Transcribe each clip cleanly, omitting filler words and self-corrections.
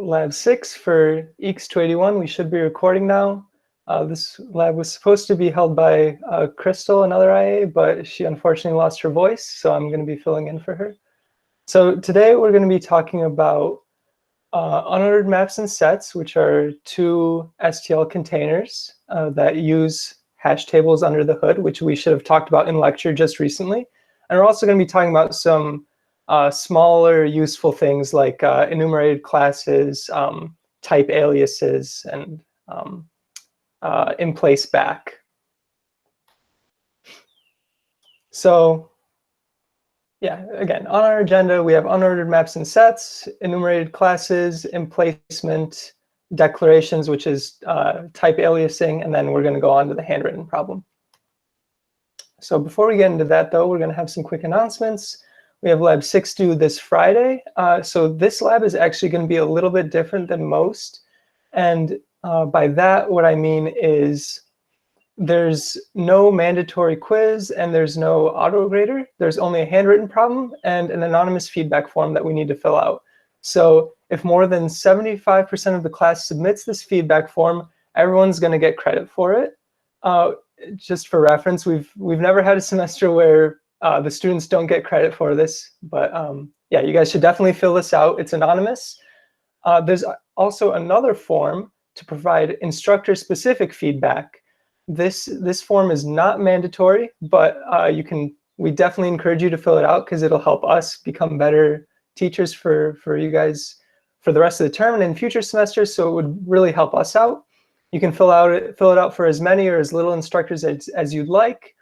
lab 6 for EECS 281. We should be recording now. This lab was supposed to be held by Crystal, another IA, but she unfortunately lost her voice, so I'm going to be filling in for her. So today we're going to be talking about unordered maps and sets, which are two STL containers that use hash tables under the hood, which we should have talked about in lecture just recently. And we're also going to be talking about some smaller useful things like enumerated classes, type aliases, and in place back. So yeah, again, on our agenda, we have unordered maps and sets, enumerated classes, emplacement, declarations, which is type aliasing, and then we're going to go on to the handwritten problem. So before we get into that, though, we're going to have some quick announcements. We have lab 6 due this Friday. So this lab is actually going to be a little bit different than most. And by that, what I mean is there's no mandatory quiz and there's no auto-grader. There's only a handwritten problem and an anonymous feedback form that we need to fill out. So if more than 75% of the class submits this feedback form, everyone's going to get credit for it. Just for reference, we've never had a semester where the students don't get credit for this, but yeah, you guys should definitely fill this out. It's anonymous. There's also another form to provide instructor-specific feedback. This form is not mandatory, but we definitely encourage you to fill it out because it'll help us become better teachers for you guys for the rest of the term and in future semesters. So it would really help us out. You can fill it out for as many or as little instructors as you'd like,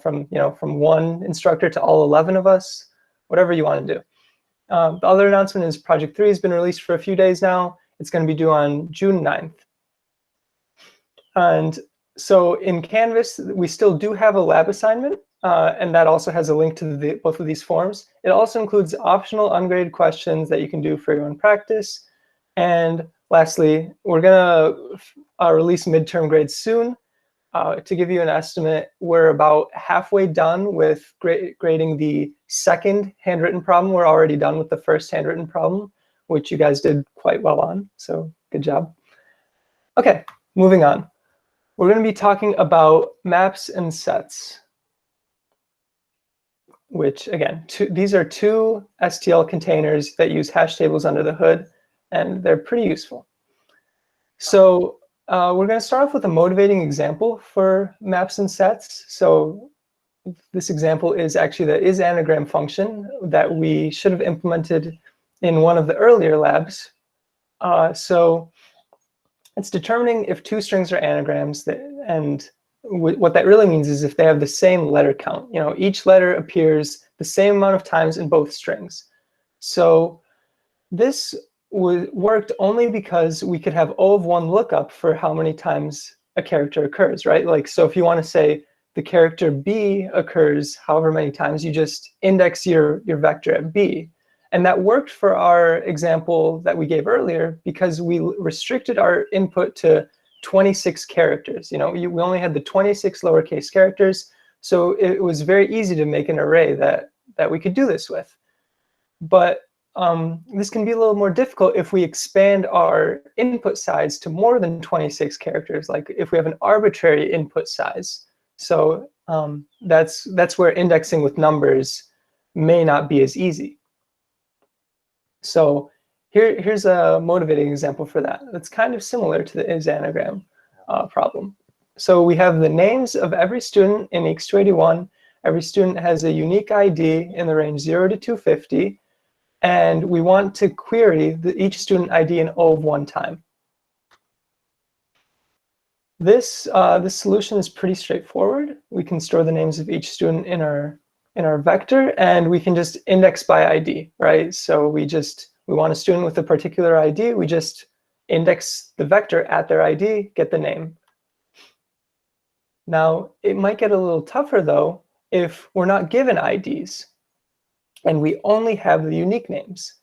from one instructor to all 11 of us, whatever you want to do. The other announcement is Project 3 has been released for a few days now. It's going to be due on June 9th. And so in Canvas, we still do have a lab assignment, and that also has a link to both of these forms. It also includes optional ungraded questions that you can do for your own practice. And lastly, we're going to release midterm grades soon. To give you an estimate, we're about halfway done with grading the second handwritten problem. We're already done with the first handwritten problem, which you guys did quite well on, so good job. Okay, moving on. We're going to be talking about maps and sets, which again, these are two STL containers that use hash tables under the hood, and they're pretty useful. So we're going to start off with a motivating example for maps and sets. So this example is actually the isAnagram function that we should have implemented in one of the earlier labs. So it's determining if two strings are anagrams, and what that really means is if they have the same letter count. Each letter appears the same amount of times in both strings. So this worked only because we could have O of 1 lookup for how many times a character occurs, right? Like, so if you want to say the character B occurs however many times, you just index your vector at B. And that worked for our example that we gave earlier because we restricted our input to 26 characters. We only had the 26 lowercase characters, so it was very easy to make an array that we could do this with. But this can be a little more difficult if we expand our input size to more than 26 characters, like if we have an arbitrary input size. So that's where indexing with numbers may not be as easy. So here's a motivating example for that. It's kind of similar to the isAnagram problem. So we have the names of every student in EECS 281. Every student has a unique ID in the range 0 to 250. And we want to query each student ID in O of 1 time. This solution is pretty straightforward. We can store the names of each student in our vector, and we can just index by ID, right? So we want a student with a particular ID. We just index the vector at their ID, get the name. Now, it might get a little tougher, though, if we're not given IDs and we only have the unique names,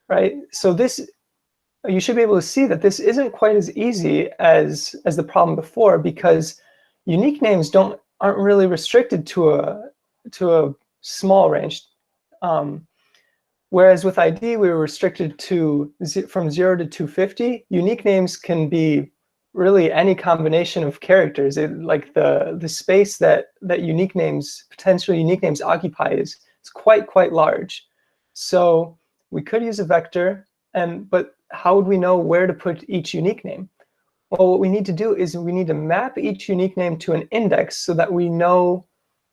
right? So you should be able to see that this isn't quite as easy as the problem before, because unique names aren't really restricted to a small range. Whereas with ID, we were restricted to from 0 to 250. Unique names can be really any combination of characters. Like the space that unique names, potential unique names occupy is quite large. So we could use a vector, but how would we know where to put each unique name? Well, what we need to do is we need to map each unique name to an index so that we know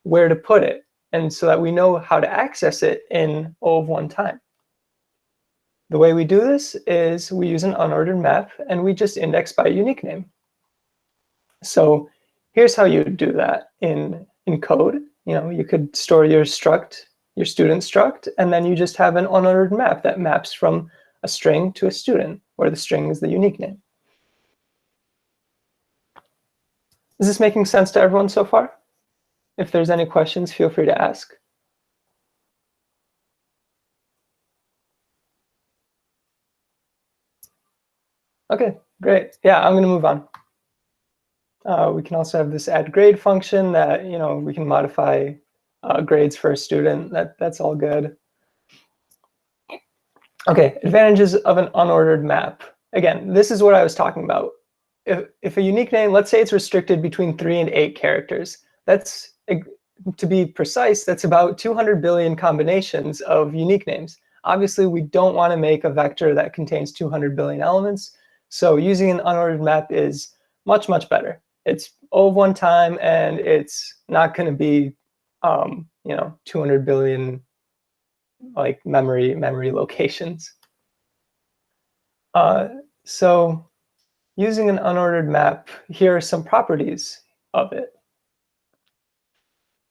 where to put it, and so that we know how to access it in O of 1 time. The way we do this is we use an unordered map, and we just index by unique name. So here's how you do that in code. You could store your struct, your student struct, and then you just have an unordered map that maps from a string to a student, where the string is the unique name. Is this making sense to everyone so far? If there's any questions, feel free to ask. Okay, great. Yeah, I'm going to move on. We can also have this add grade function that we can modify grades for a student. That's all good. Okay, advantages of an unordered map. Again, this is what I was talking about. If a unique name, let's say it's restricted between 3 and 8 characters, that's, to be precise, that's about 200 billion combinations of unique names. Obviously, we don't want to make a vector that contains 200 billion elements. So using an unordered map is much better. It's O of 1 time, and it's not going to be 200 billion like memory locations. So using an unordered map, here are some properties of it.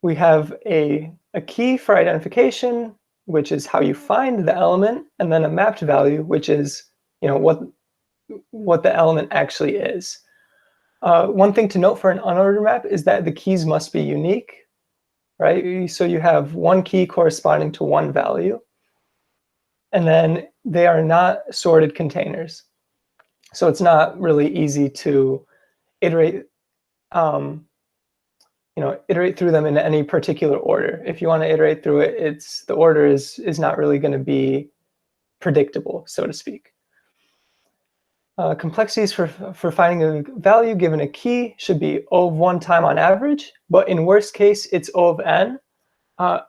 We have a key for identification, which is how you find the element, and then a mapped value, which is what the element actually is. One thing to note for an unordered map is that the keys must be unique, right? So you have one key corresponding to one value, and then they are not sorted containers. So it's not really easy to iterate iterate through them in any particular order. If you want to iterate through it, the order is not really going to be predictable, so to speak. Complexities for finding a value given a key should be O of 1 time on average, but in worst case, it's O of n. I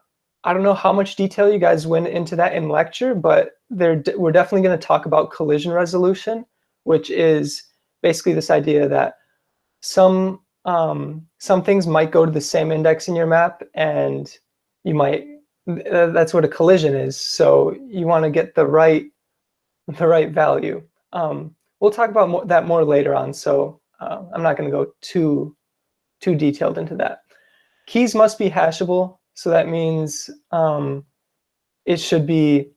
don't know how much detail you guys went into that in lecture, but we're definitely going to talk about collision resolution, which is basically this idea that some things might go to the same index in your map, and that's what a collision is. So you want to get the right value. We'll talk about that more later on, so I'm not going to go too detailed into that. Keys must be hashable, so that means it should be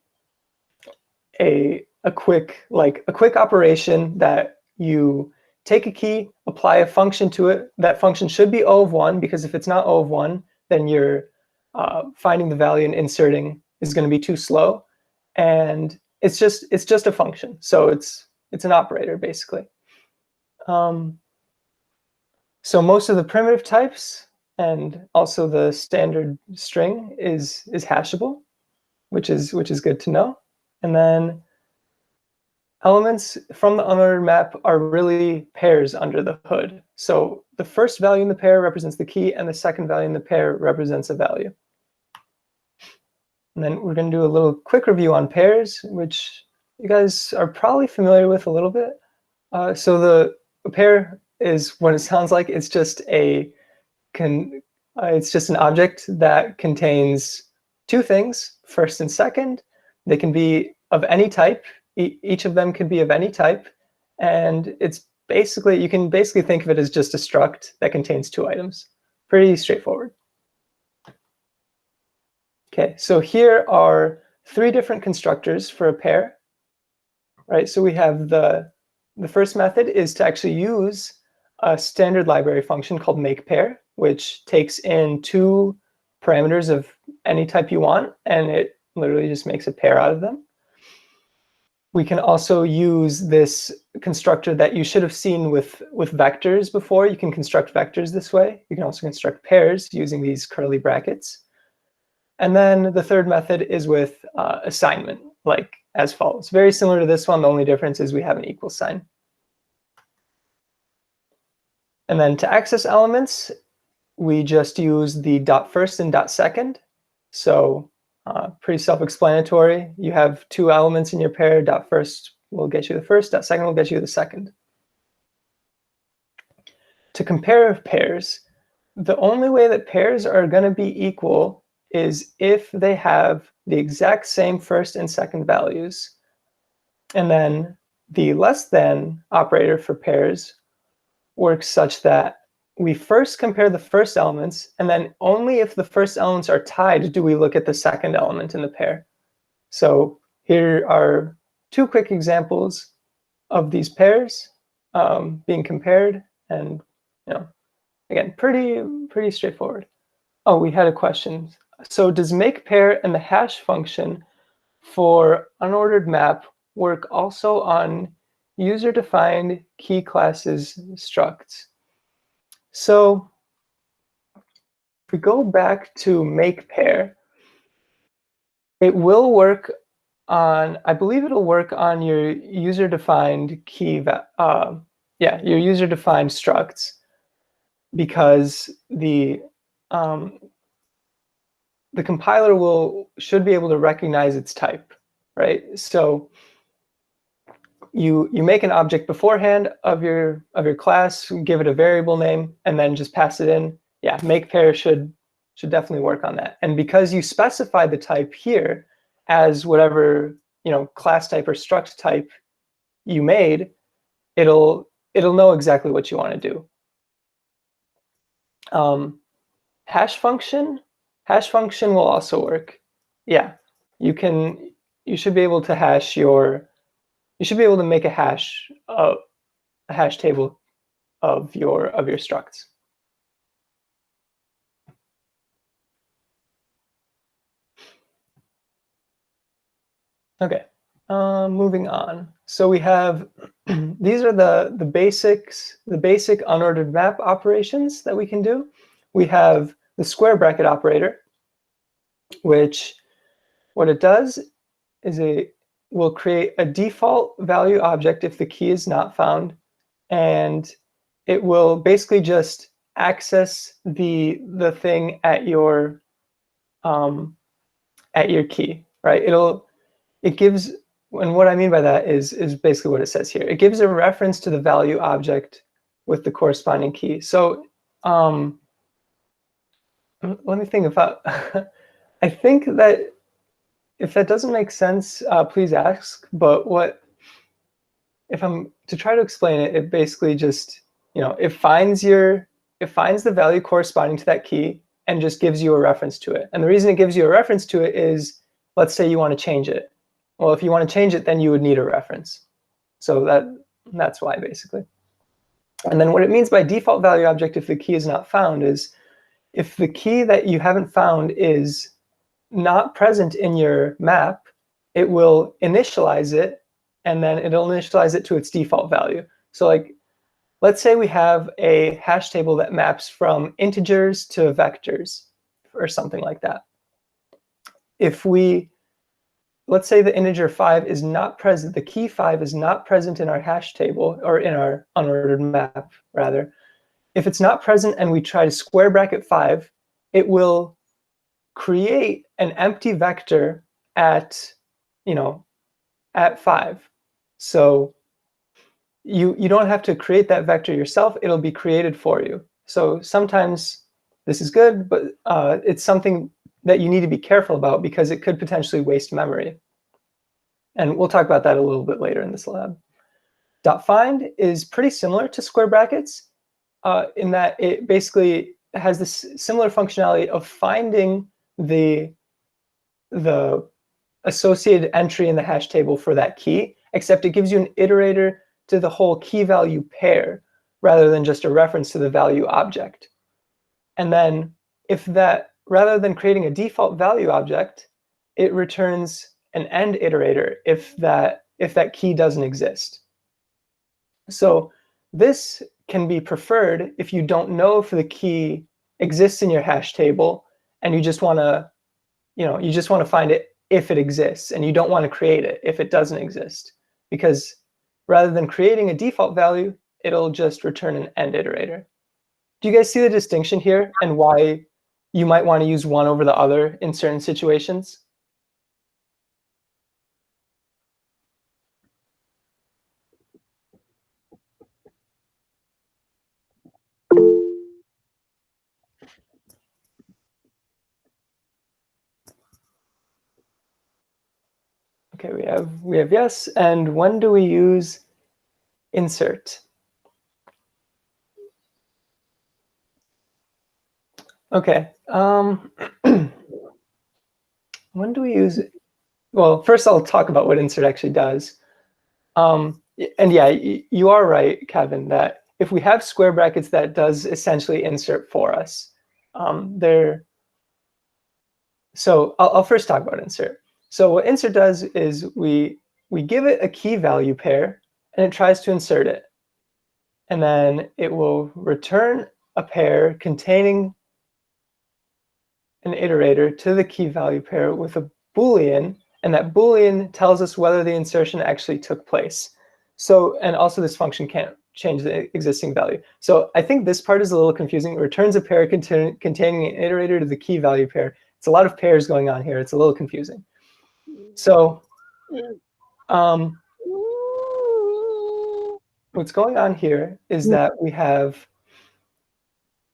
a quick operation that you take a key, apply a function to it. That function should be O of 1, because if it's not O of 1, then you're finding the value and inserting is going to be too slow, and it's just a function. So it's an operator, basically. So most of the primitive types and also the standard string is hashable, which is good to know. And then elements from the unordered map are really pairs under the hood. So the first value in the pair represents the key, and the second value in the pair represents a value. And then we're going to do a little quick review on pairs, which you guys are probably familiar with a little bit. So a pair is what it sounds like. It's just an object that contains two things, first and second. They can be of any type. Each of them can be of any type, and you can basically think of it as just a struct that contains two items. Pretty straightforward. Okay, so here are 3 different constructors for a pair. Right, so we have the first method is to actually use a standard library function called makePair, which takes in 2 parameters of any type you want, and it literally just makes a pair out of them. We can also use this constructor that you should have seen with vectors before. You can construct vectors this way. You can also construct pairs using these curly brackets. And then the third method is with assignment, like as follows. Very similar to this one, the only difference is we have an equal sign. And then to access elements, we just use the .first and .second. So pretty self-explanatory. You have two elements in your pair. .first will get you the first, .second will get you the second. To compare pairs, the only way that pairs are going to be equal is if they have the exact same first and second values. And then the less than operator for pairs works such that we first compare the first elements, and then only if the first elements are tied do we look at the second element in the pair. So here are two quick examples of these pairs being compared, and again, pretty straightforward. Oh, we had a question. So does make pair and the hash function for unordered map work also on user-defined key classes structs? So if we go back to make pair, it will work on, I believe it'll work on your user-defined key, your user-defined structs, because the compiler should be able to recognize its type, right? So you make an object beforehand of your class, give it a variable name, and then just pass it in. Yeah, make pair should definitely work on that. And because you specify the type here as whatever class type or struct type you made, it'll know exactly what you want to do. Hash function will also work. Yeah, you should be able to hash you should be able to make a hash table of your structs. Okay, moving on. So we have these are the basic unordered map operations that we can do. We have the square bracket operator, which what it does is it will create a default value object if the key is not found, and it will basically just access the thing at your key, right? It gives, and what I mean by that is basically what it says here. It gives a reference to the value object with the corresponding key. So let me think about. I think that if that doesn't make sense, please ask. But if I'm to try to explain it, it basically just it finds the value corresponding to that key and just gives you a reference to it. And the reason it gives you a reference to it is, let's say you want to change it. Well, if you want to change it, then you would need a reference. So that's why, basically. And then what it means by default value object if the key is not found is if the key that you haven't found is not present in your map, it will initialize it, and then it'll initialize it to its default value. So like, let's say we have a hash table that maps from integers to vectors or something like that. Let's say the integer 5 is not present, the key 5 is not present in our hash table, or in our unordered map, rather. If it's not present and we try to square bracket 5, it will create an empty vector at 5. So you don't have to create that vector yourself, it'll be created for you. So sometimes this is good, but it's something that you need to be careful about because it could potentially waste memory. And we'll talk about that a little bit later in this lab. .find is pretty similar to square brackets in that it basically has this similar functionality of finding the associated entry in the hash table for that key, except it gives you an iterator to the whole key value pair rather than just a reference to the value object. And then rather than creating a default value object, it returns an end iterator if that key doesn't exist. So this can be preferred if you don't know if the key exists in your hash table and you just want to you just want to find it if it exists, and you don't want to create it if it doesn't exist, because rather than creating a default value, it'll just return an end iterator. Do you guys see the distinction here and why you might want to use one over the other in certain situations? Okay, we have yes. And when do we use insert? Okay. When do we use it? Well, first I'll talk about what insert actually does. And yeah, you are right, Kevin, that if we have square brackets, that does essentially insert for us. So I'll first talk about insert. So what insert does is we give it a key value pair, and it tries to insert it. And then it will return a pair containing an iterator to the key value pair with a Boolean, and that Boolean tells us whether the insertion actually took place. So, and also this function can't change the existing value. So I think this part is a little confusing. It returns a pair containing an iterator to the key value pair. It's a lot of pairs going on here. It's a little confusing. So what's going on here is that we have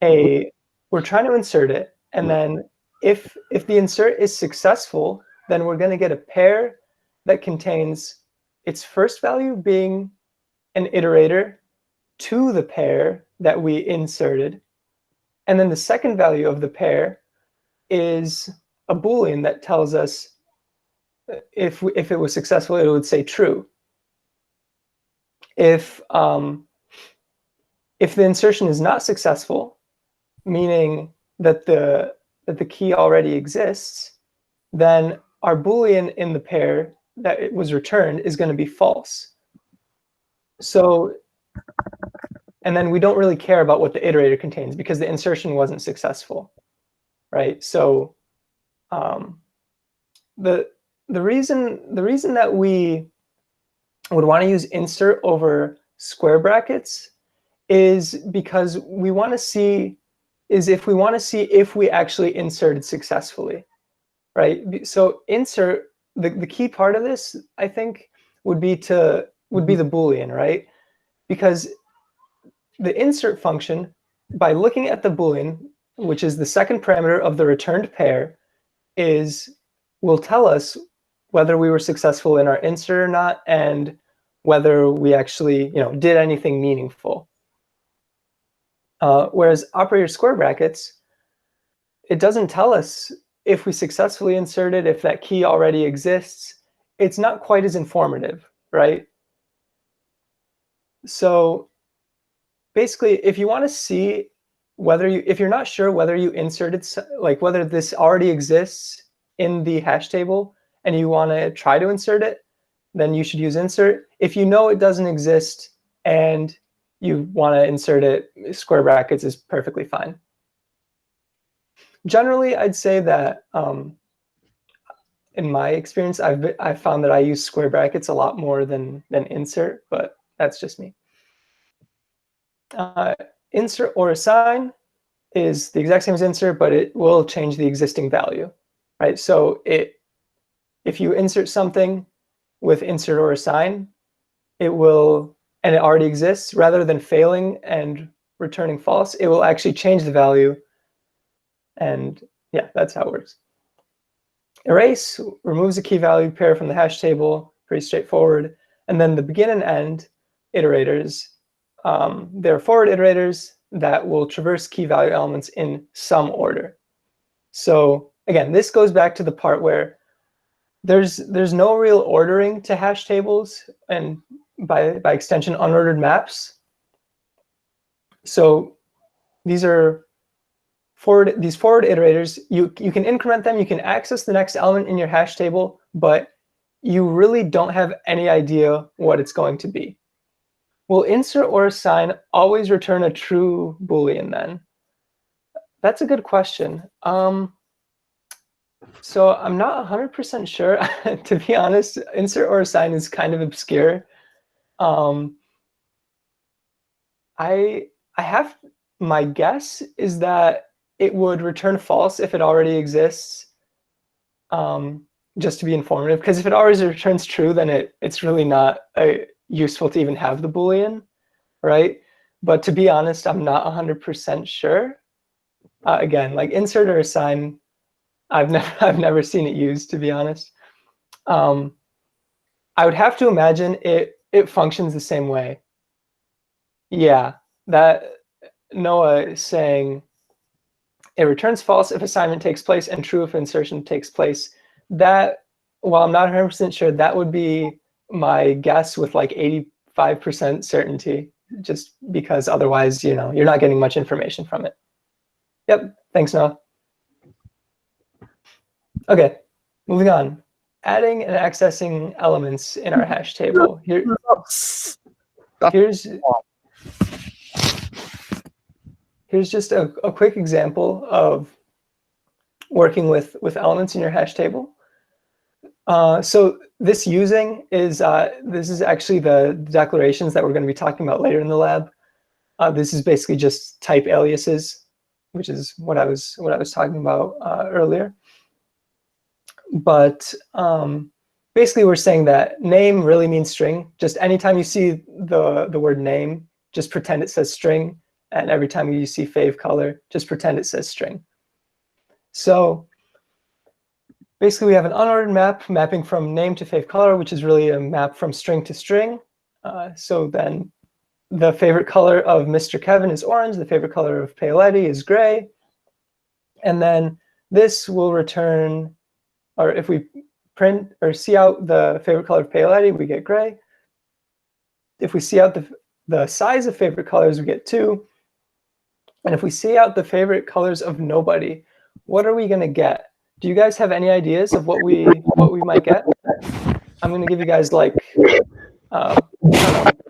we're trying to insert it, and then if the insert is successful, then we're going to get a pair that contains its first value being an iterator to the pair that we inserted. And then the second value of the pair is a Boolean that tells us if it was successful, it would say true. If the insertion is not successful, meaning that the key already exists, then our Boolean in the pair that it was returned is going to be false. So, and then we don't really care about what the iterator contains because the insertion wasn't successful, right? So the reason that we would want to use insert over square brackets is because we want to see if we actually inserted successfully, right? So insert, the key part of this, I think, would be the Boolean, right? Because the insert function, by looking at the Boolean, which is the second parameter of the returned pair, will tell us whether we were successful in our insert or not, and whether we actually did anything meaningful. Whereas operator square brackets, it doesn't tell us if we successfully inserted, if that key already exists. It's not quite as informative, right? So basically, if you want to see if you're not sure whether you inserted, like whether this already exists in the hash table and you want to try to insert it, then you should use insert. If you know it doesn't exist and you want to insert it, square brackets is perfectly fine. Generally, I'd say that in my experience, I've found that I use square brackets a lot more than insert, but that's just me. Insert or assign is the exact same as insert, but it will change the existing value, right? So if you insert something with insert or assign, it will, and it already exists, rather than failing and returning false, it will actually change the value. And yeah, that's how it works. Erase removes a key value pair from the hash table, pretty straightforward. And then the begin and end iterators, they're forward iterators that will traverse key value elements in some order. So again, this goes back to the part where there's no real ordering to hash tables, and by extension, unordered maps. So these forward iterators, you can increment them, you can access the next element in your hash table, but you really don't have any idea what it's going to be. Will insert or assign always return a true Boolean then? That's a good question. So I'm not 100% sure. To be honest, insert or assign is kind of obscure. I have, my guess is that it would return false if it already exists, just to be informative. Because if it always returns true, then it's really not useful to even have the Boolean, right? But to be honest, I'm not 100% sure. Again, like insert or assign, I've never seen it used, to be honest. I would have to imagine it functions the same way. Yeah, that Noah is saying it returns false if assignment takes place and true if insertion takes place. That, while I'm not 100% sure, that would be my guess with like 85% certainty, just because otherwise, you're not getting much information from it. Yep, thanks, Noah. Okay, moving on. Adding and accessing elements in our hash table. Here's just a quick example of working with elements in your hash table. So this using is, this is actually the declarations that we're going to be talking about later in the lab. This is basically just type aliases, which is what I was talking about earlier. But basically, we're saying that name really means string. Just anytime you see the word name, just pretend it says string. And every time you see fave color, just pretend it says string. So basically, we have an unordered map mapping from name to fave color, which is really a map from string to string. So then the favorite color of Mr. Kevin is orange. The favorite color of Paoletti is gray. And then this will return, or if we print or see out the favorite color of Paoletti, we get gray. If we see out the size of favorite colors, we get 2. And if we see out the favorite colors of nobody, what are we going to get? Do you guys have any ideas of what we might get? I'm going to give you guys like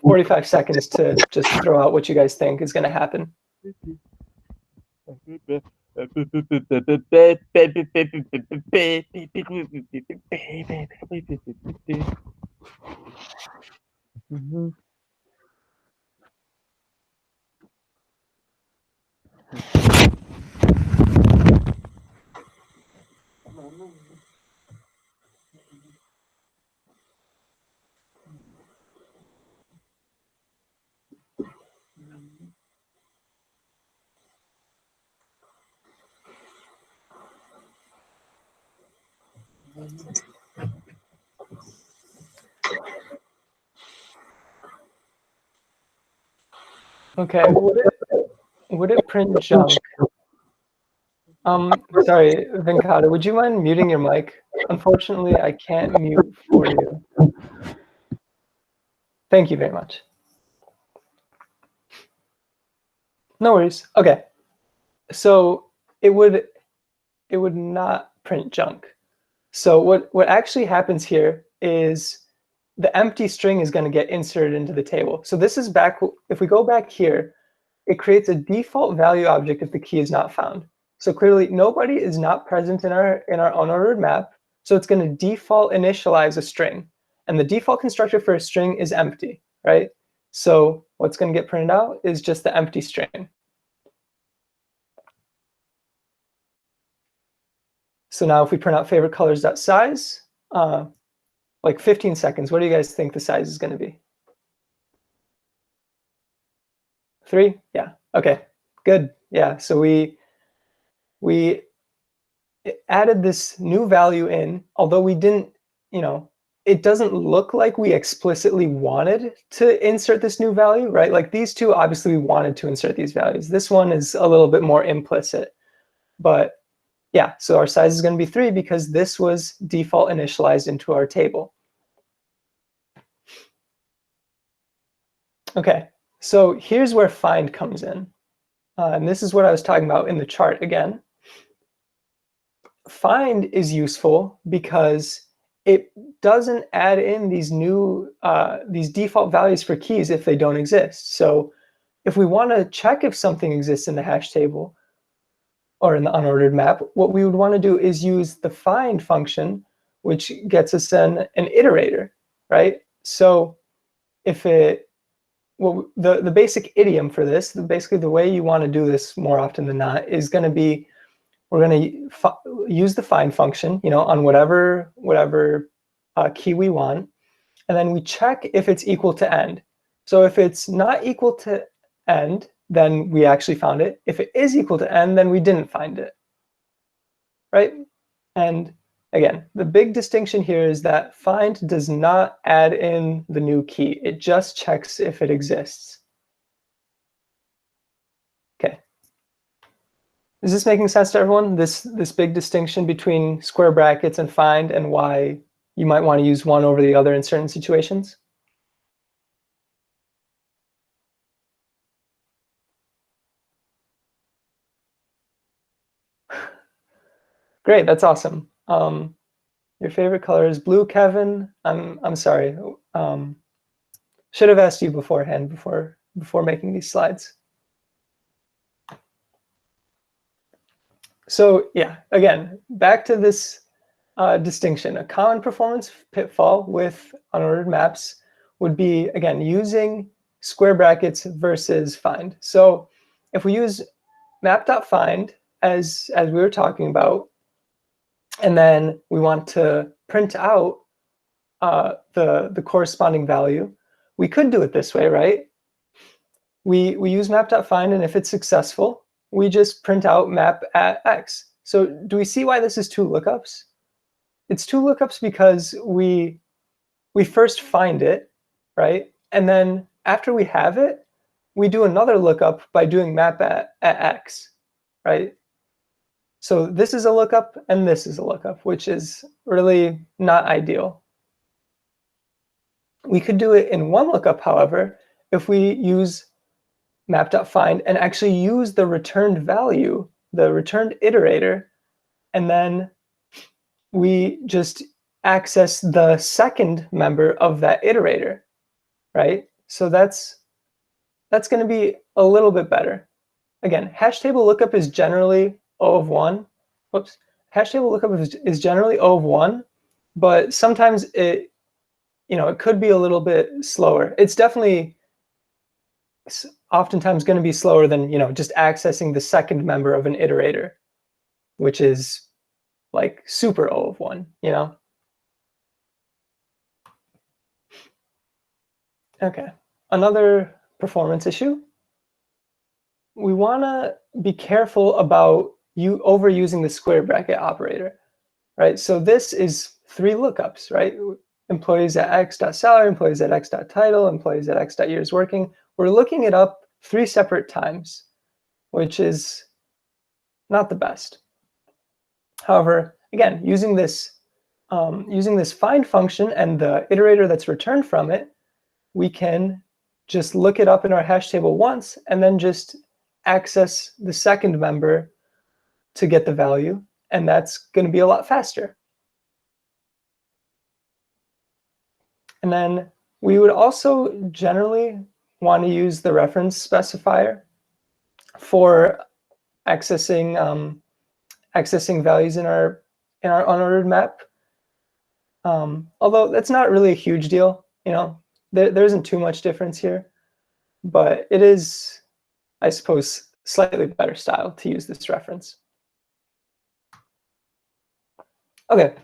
45 seconds to just throw out what you guys think is going to happen. Okay, would it print junk? Sorry, Venkata, would you mind muting your mic? Unfortunately, I can't mute for you. Thank you very much. No worries. Okay, so it would not print junk. So what actually happens here is the empty string is going to get inserted into the table. So this is back, if we go back here, it creates a default value object if the key is not found. So clearly nobody is not present in our unordered map. So it's going to default initialize a string. And the default constructor for a string is empty, right? So what's going to get printed out is just the empty string. So now if we print out favorite colors.size, like 15 seconds, what do you guys think the size is going to be? 3? Yeah. Okay. Good. Yeah. So we added this new value in, although we didn't, it doesn't look like we explicitly wanted to insert this new value, right? Like these two, obviously we wanted to insert these values. This one is a little bit more implicit, but yeah, so our size is going to be 3 because this was default initialized into our table. Okay, so here's where find comes in. And this is what I was talking about in the chart again. Find is useful because it doesn't add in these new, these default values for keys if they don't exist. So if we want to check if something exists in the hash table, or in the unordered map, what we would want to do is use the find function, which gets us an iterator, right? So if it, well, the basic idiom for this, basically the way you want to do this more often than not, is going to be, we're going to use the find function, on whatever key we want, and then we check if it's equal to end. So if it's not equal to end, then we actually found it. If it is equal to end, then we didn't find it, right? And again, the big distinction here is that find does not add in the new key. It just checks if it exists. Okay. Is this making sense to everyone? This big distinction between square brackets and find, and why you might want to use one over the other in certain situations? Great, that's awesome. Your favorite color is blue, Kevin. I'm sorry. Should have asked you beforehand before making these slides. So yeah, again, back to this distinction. A common performance pitfall with unordered maps would be, again, using square brackets versus find. So if we use map.find as we were talking about, and then we want to print out the corresponding value, we could do it this way, right? We use map.find, and if it's successful, we just print out map at x. So do we see why this is two lookups? It's two lookups because we first find it, right? And then after we have it, we do another lookup by doing map at x, right? So this is a lookup and this is a lookup, which is really not ideal. We could do it in one lookup, however, if we use map.find and actually use the returned value, the returned iterator, and then we just access the second member of that iterator, right? So that's going to be a little bit better. Again, hash table lookup is generally O of 1. Whoops. Hash table lookup is generally O of 1, but sometimes it could be a little bit slower. It's definitely oftentimes going to be slower than just accessing the second member of an iterator, which is like super O of 1, Okay, another performance issue. We want to be careful about overusing the square bracket operator, right? So this is three lookups, right? Employees at x.salary, employees at x.title, employees at x.years working. We're looking it up three separate times, which is not the best. However, again, using this find function and the iterator that's returned from it, we can just look it up in our hash table once and then just access the second member to get the value, and that's going to be a lot faster. And then we would also generally want to use the reference specifier for accessing values in our unordered map. Although that's not really a huge deal, there isn't too much difference here, but it is, I suppose, slightly better style to use this reference. Okay,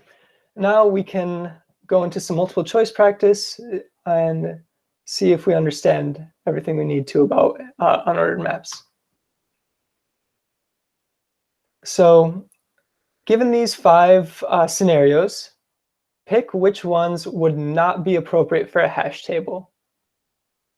now we can go into some multiple choice practice and see if we understand everything we need to about unordered maps. So given these five scenarios, pick which ones would not be appropriate for a hash table.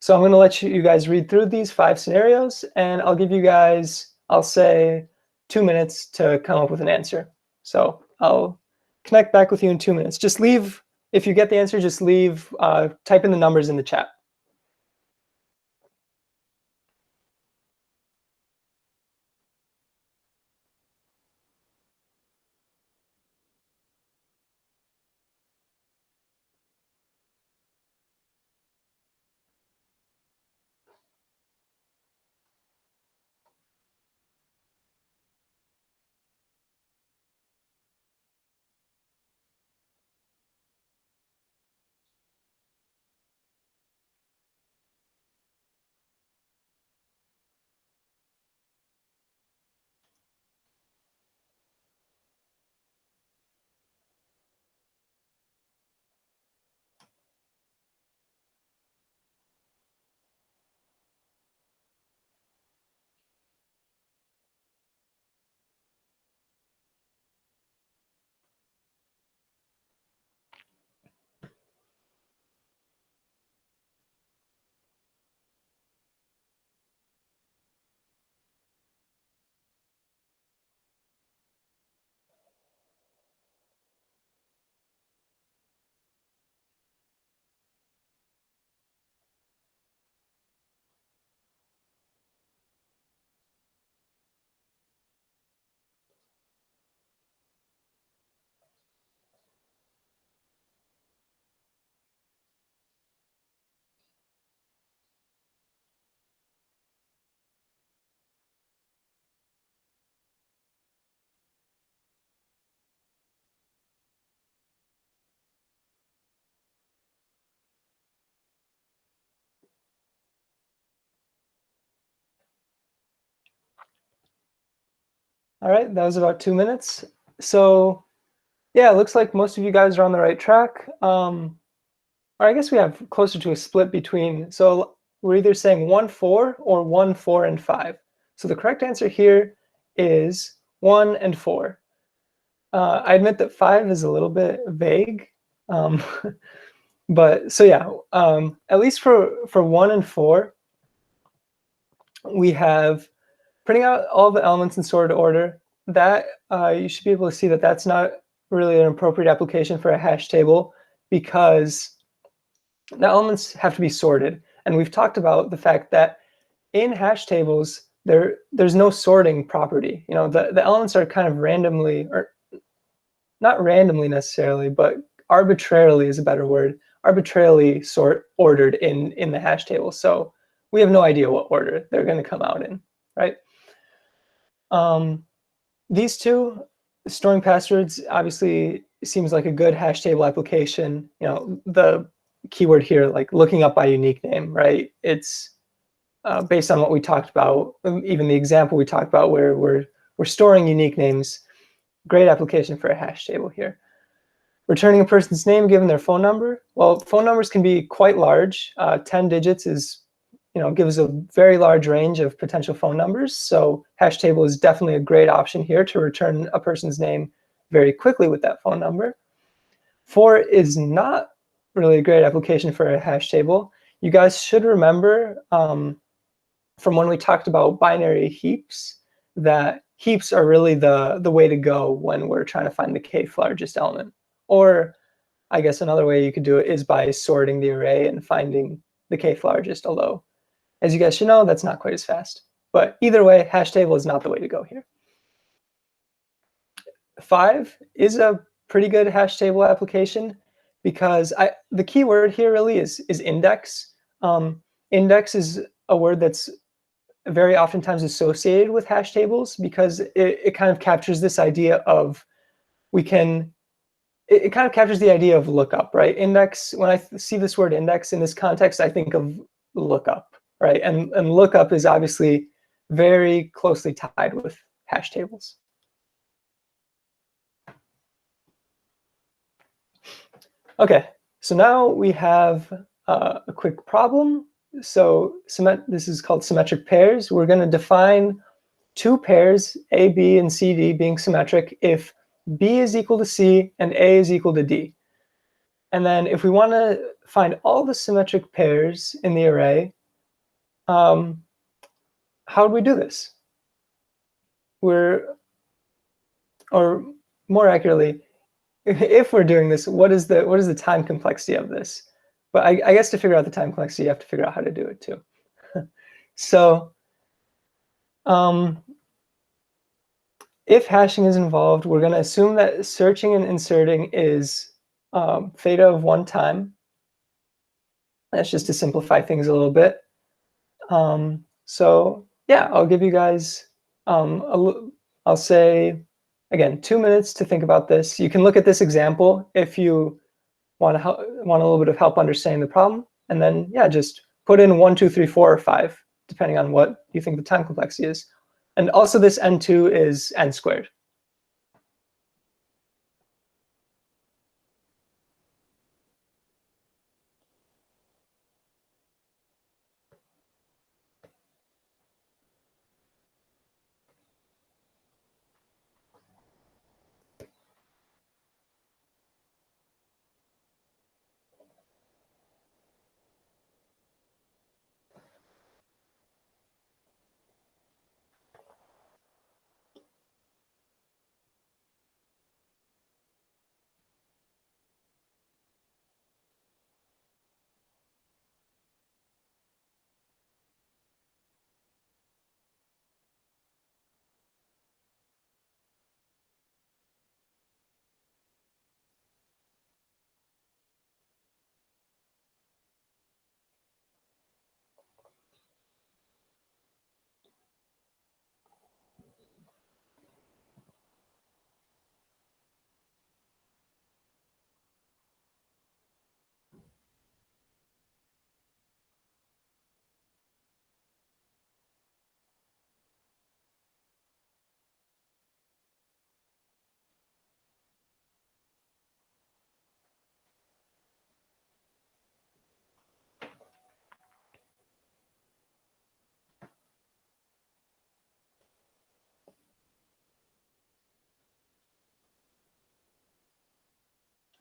So I'm going to let you guys read through these five scenarios, and I'll give you guys, I'll say, 2 minutes to come up with an answer. So I'll connect back with you in 2 minutes. Just leave, if you get the answer, just leave, type in the numbers in the chat. All right, that was about 2 minutes. So yeah, it looks like most of you guys are on the right track. Or I guess we have closer to a split between, so we're either saying 1, 4 or 1, 4, and 5. So the correct answer here is 1 and 4. I admit that 5 is a little bit vague. But so yeah, at least for 1 and 4, we have printing out all the elements in sorted order. That you should be able to see that that's not really an appropriate application for a hash table because the elements have to be sorted. And we've talked about the fact that in hash tables, there's no sorting property. You know, the elements are kind of randomly, or not randomly necessarily, but arbitrarily is a better word, arbitrarily ordered in the hash table. So we have no idea what order they're going to come out in, right? These two, storing passwords, obviously seems like a good hash table application. You know, the keyword here, like looking up by unique name, right? It's based on what we talked about, even the example we talked about where we're storing unique names. Great application for a hash table here. Returning a person's name given their phone number. Well, phone numbers can be quite large. 10 digits is, you know, gives a very large range of potential phone numbers. So hash table is definitely a great option here to return a person's name very quickly with that phone number. 4 is not really a great application for a hash table. You guys should remember from when we talked about binary heaps that heaps are really the way to go when we're trying to find the kth largest element. Or I guess another way you could do it is by sorting the array and finding the kth largest, although as you guys should know, that's not quite as fast. But either way, hash table is not the way to go here. 5 is a pretty good hash table application because the key word here really is index. Index is a word that's very oftentimes associated with hash tables because it kind of captures this idea of it kind of captures the idea of lookup, right? Index, when I see this word index in this context, I think of lookup, right? And lookup is obviously very closely tied with hash tables. Okay, so now we have a quick problem. So this is called symmetric pairs. We're going to define two pairs, A, B, and C, D, being symmetric if B is equal to C and A is equal to D. And then if we want to find all the symmetric pairs in the array, how would we do this? Or more accurately, if we're doing this, what is the time complexity of this? But I guess to figure out the time complexity, you have to figure out how to do it too. So if hashing is involved, we're going to assume that searching and inserting is theta of 1 time. That's just to simplify things a little bit. So yeah, I'll give you guys, I'll say, again, 2 minutes to think about this. You can look at this example if you want a little bit of help understanding the problem. And then, yeah, just put in 1, 2, 3, 4, or 5, depending on what you think the time complexity is. And also this n2 is n squared.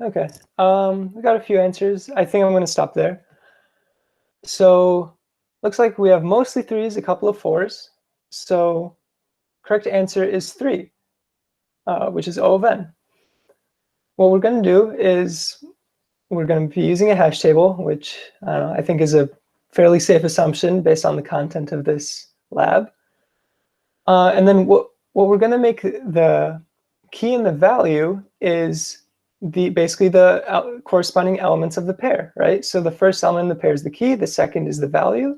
Okay, we got a few answers. I think I'm going to stop there. So looks like we have mostly 3s, a couple of 4s. So correct answer is 3, which is O of n. What we're going to do is we're going to be using a hash table, which I think is a fairly safe assumption based on the content of this lab. And then what we're going to make the key and the value is basically the corresponding elements of the pair, right? So the first element in the pair is the key, the second is the value,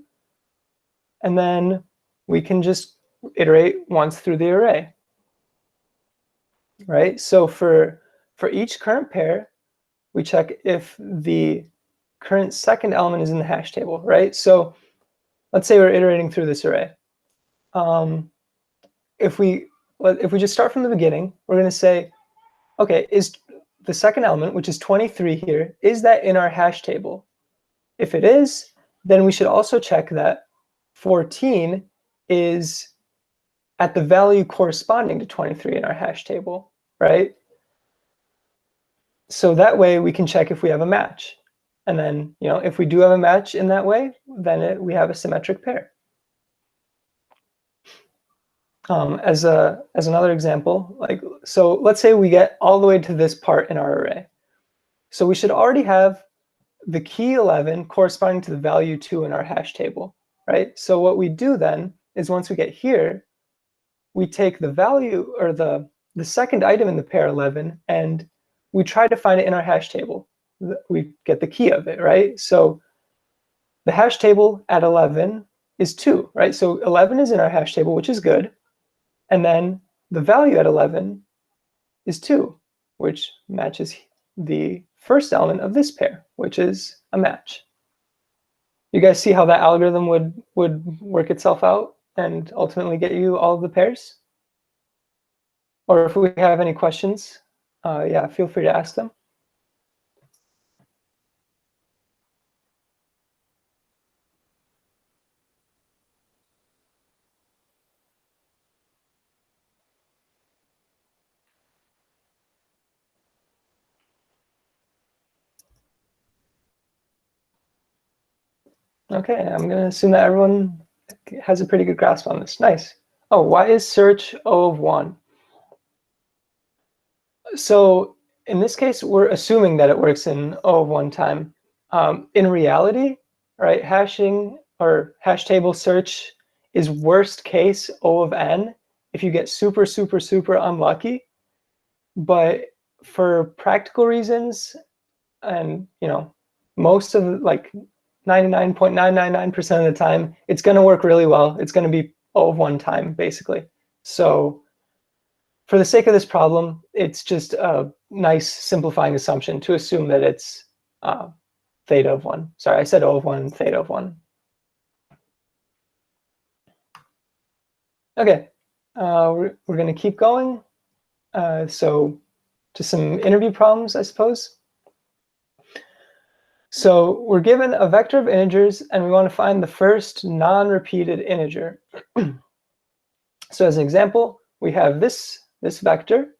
and then we can just iterate once through the array, right? So for each current pair, we check if the current second element is in the hash table, right? So let's say we're iterating through this array. If we just start from the beginning, we're going to say, okay, is the second element, which is 23 here, is that in our hash table? If it is, then we should also check that 14 is at the value corresponding to 23 in our hash table, right? So that way we can check if we have a match. And then, if we do have a match in that way, then we have a symmetric pair. As another example, so let's say we get all the way to this part in our array. So we should already have the key 11 corresponding to the value 2 in our hash table, right? So what we do then is once we get here, we take the value or the second item in the pair 11 and we try to find it in our hash table. We get the key of it, right? So the hash table at 11 is 2, right? So 11 is in our hash table, which is good. And then the value at 11 is 2, which matches the first element of this pair, which is a match. You guys see how that algorithm would work itself out and ultimately get you all of the pairs? Or if we have any questions, yeah, feel free to ask them. Okay, I'm going to assume that everyone has a pretty good grasp on this. Nice. Oh, why is search O of 1? So in this case, we're assuming that it works in O of 1 time. In reality, right, hashing or hash table search is worst case O of n if you get super, super, super unlucky. But for practical reasons, and most of 99.999% of the time, it's going to work really well. It's going to be O of 1 time, basically. So for the sake of this problem, it's just a nice simplifying assumption to assume that it's theta of 1. Sorry, I said O of 1, theta of 1. Okay, we're going to keep going. So to some interview problems, I suppose. So we're given a vector of integers, and we want to find the first non-repeated integer. So as an example, we have this vector,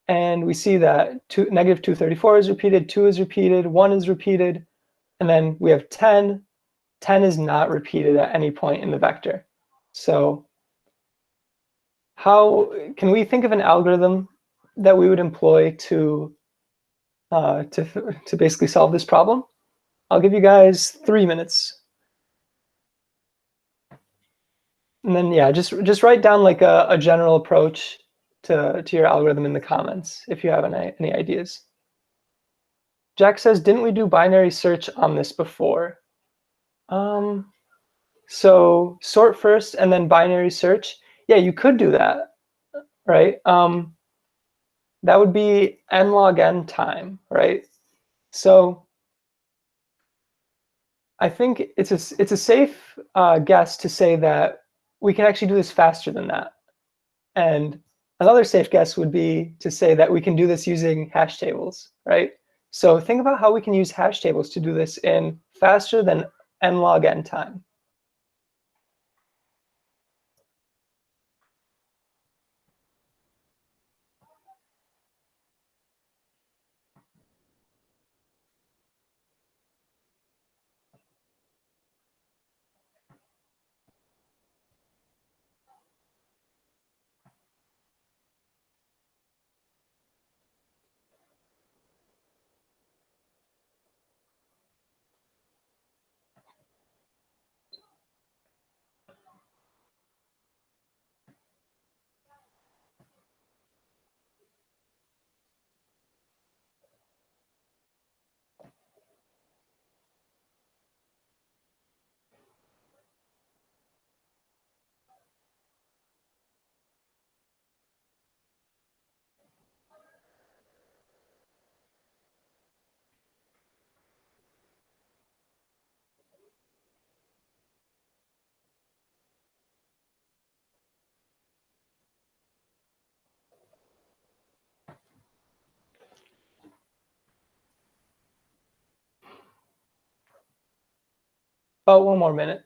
and we see that negative 234 is repeated, 2 is repeated, 1 is repeated, and then we have 10. 10 is not repeated at any point in the vector. So how can we think of an algorithm that we would employ to basically solve this problem? I'll give you guys 3 minutes. And then, yeah, just write down like a general approach to your algorithm in the comments if you have any ideas. Jack says, didn't we do binary search on this before? So sort first and then binary search. Yeah, you could do that, right? That would be n log n time, right? So I think it's a safe guess to say that we can actually do this faster than that. And another safe guess would be to say that we can do this using hash tables, right? So think about how we can use hash tables to do this in faster than n log n time. About 1 more minute.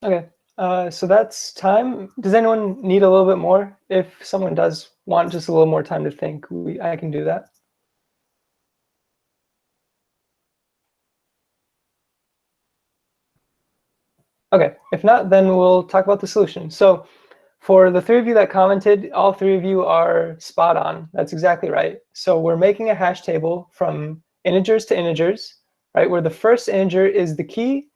Okay, so that's time. Does anyone need a little bit more? If someone does want just a little more time to think, I can do that. Okay, if not, then we'll talk about the solution. So for the 3 of you that commented, all 3 of you are spot on. That's exactly right. So we're making a hash table from integers to integers, right? Where the first integer is the key,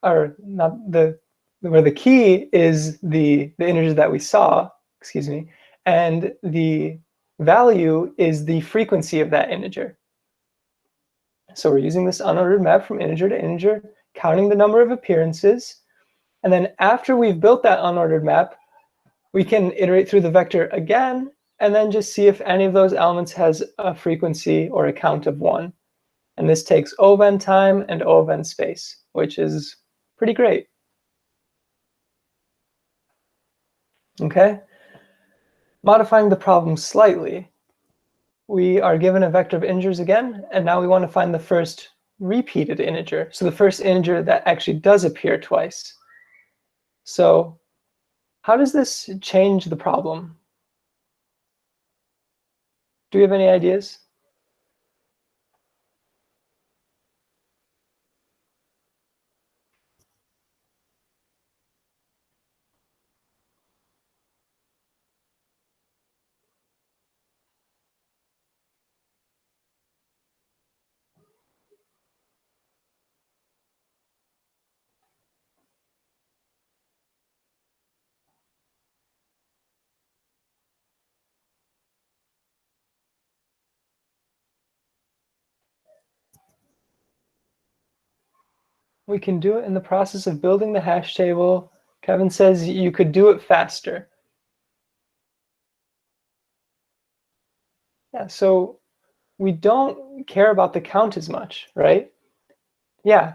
or not the, where the key is the integer that we saw, excuse me, and the value is the frequency of that integer. So we're using this unordered map from integer to integer, counting the number of appearances. And then after we've built that unordered map, we can iterate through the vector again, and then just see if any of those elements has a frequency or a count of 1. And this takes O of n time and O of n space, which is pretty great. Okay? Modifying the problem slightly, we are given a vector of integers again, and now we want to find the first repeated integer. So the first integer that actually does appear twice. So how does this change the problem? Do we have any ideas? We can do it in the process of building the hash table. Kevin says you could do it faster. Yeah, so we don't care about the count as much, right? Yeah,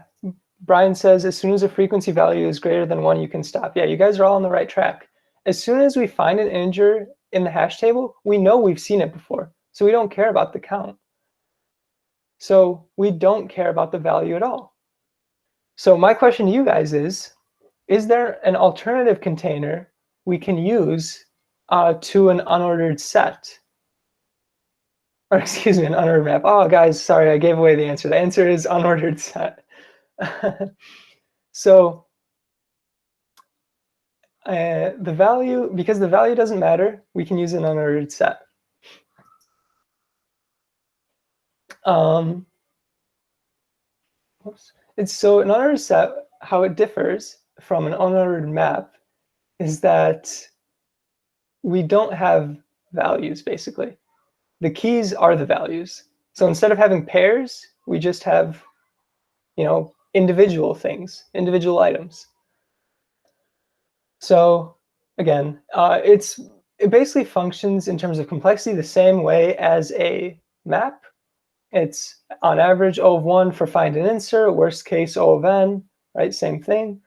Brian says as soon as a frequency value is greater than 1, you can stop. Yeah, you guys are all on the right track. As soon as we find an integer in the hash table, we know we've seen it before. So we don't care about the count. So we don't care about the value at all. So my question to you guys is there an alternative container we can use to an unordered set? Or excuse me, an unordered map. Oh, guys, sorry, I gave away the answer. The answer is unordered set. So the value, because the value doesn't matter, we can use an unordered set. It's so an unordered set, how it differs from an unordered map is that we don't have values, basically. The keys are the values. So instead of having pairs, we just have, individual things, individual items. So again, it basically functions in terms of complexity the same way as a map. It's on average O of 1 for find and insert, worst case O of n, right? Same thing.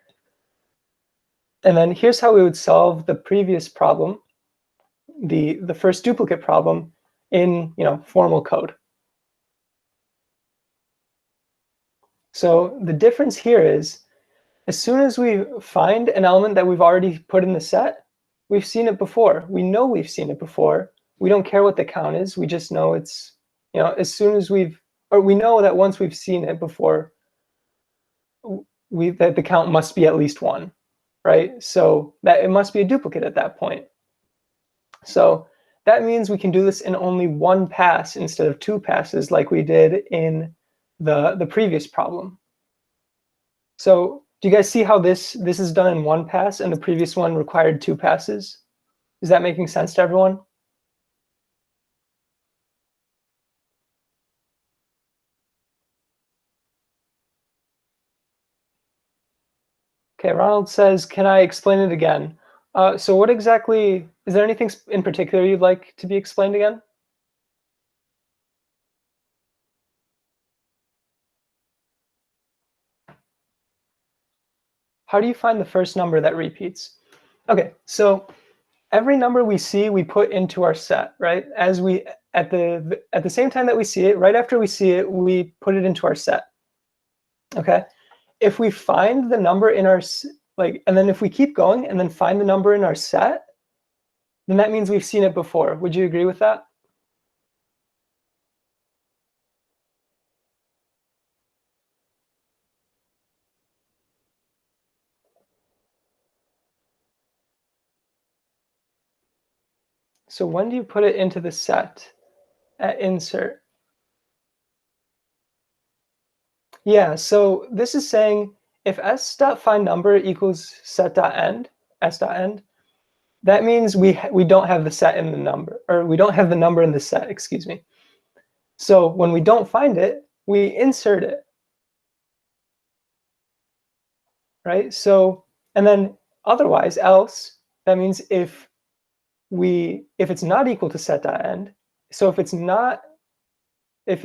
And then here's how we would solve the previous problem, the first duplicate problem in formal code. So the difference here is, as soon as we find an element that we've already put in the set, we've seen it before. We know we've seen it before. We don't care what the count is. We just know it's, as soon as we know that once we've seen it before, that the count must be at least 1. right? So that it must be a duplicate at that point. So that means we can do this in only one pass instead of two passes like we did in the previous problem. So do you guys see how this is done in one pass and the previous one required two passes? Is that making sense to everyone? Okay, Ronald says, can I explain it again? So what exactly, is there anything in particular you'd like to be explained again? How do you find the first number that repeats? Okay, so every number we see, we put into our set, right? As we at the same time that we see it, right after we see it, we put it into our set. Okay, if we find the number in our and then if we keep going and then find the number in our set, then that means we've seen it before. Would you agree with that? So when do you put it into the set at insert? Yeah, so this is saying if s.findNumber equals set.end, s.end, that means we don't have the set in the number, or we don't have the number in the set, excuse me. So when we don't find it, we insert it, right? So, and then otherwise, else, that means if it's not equal to set.end, so if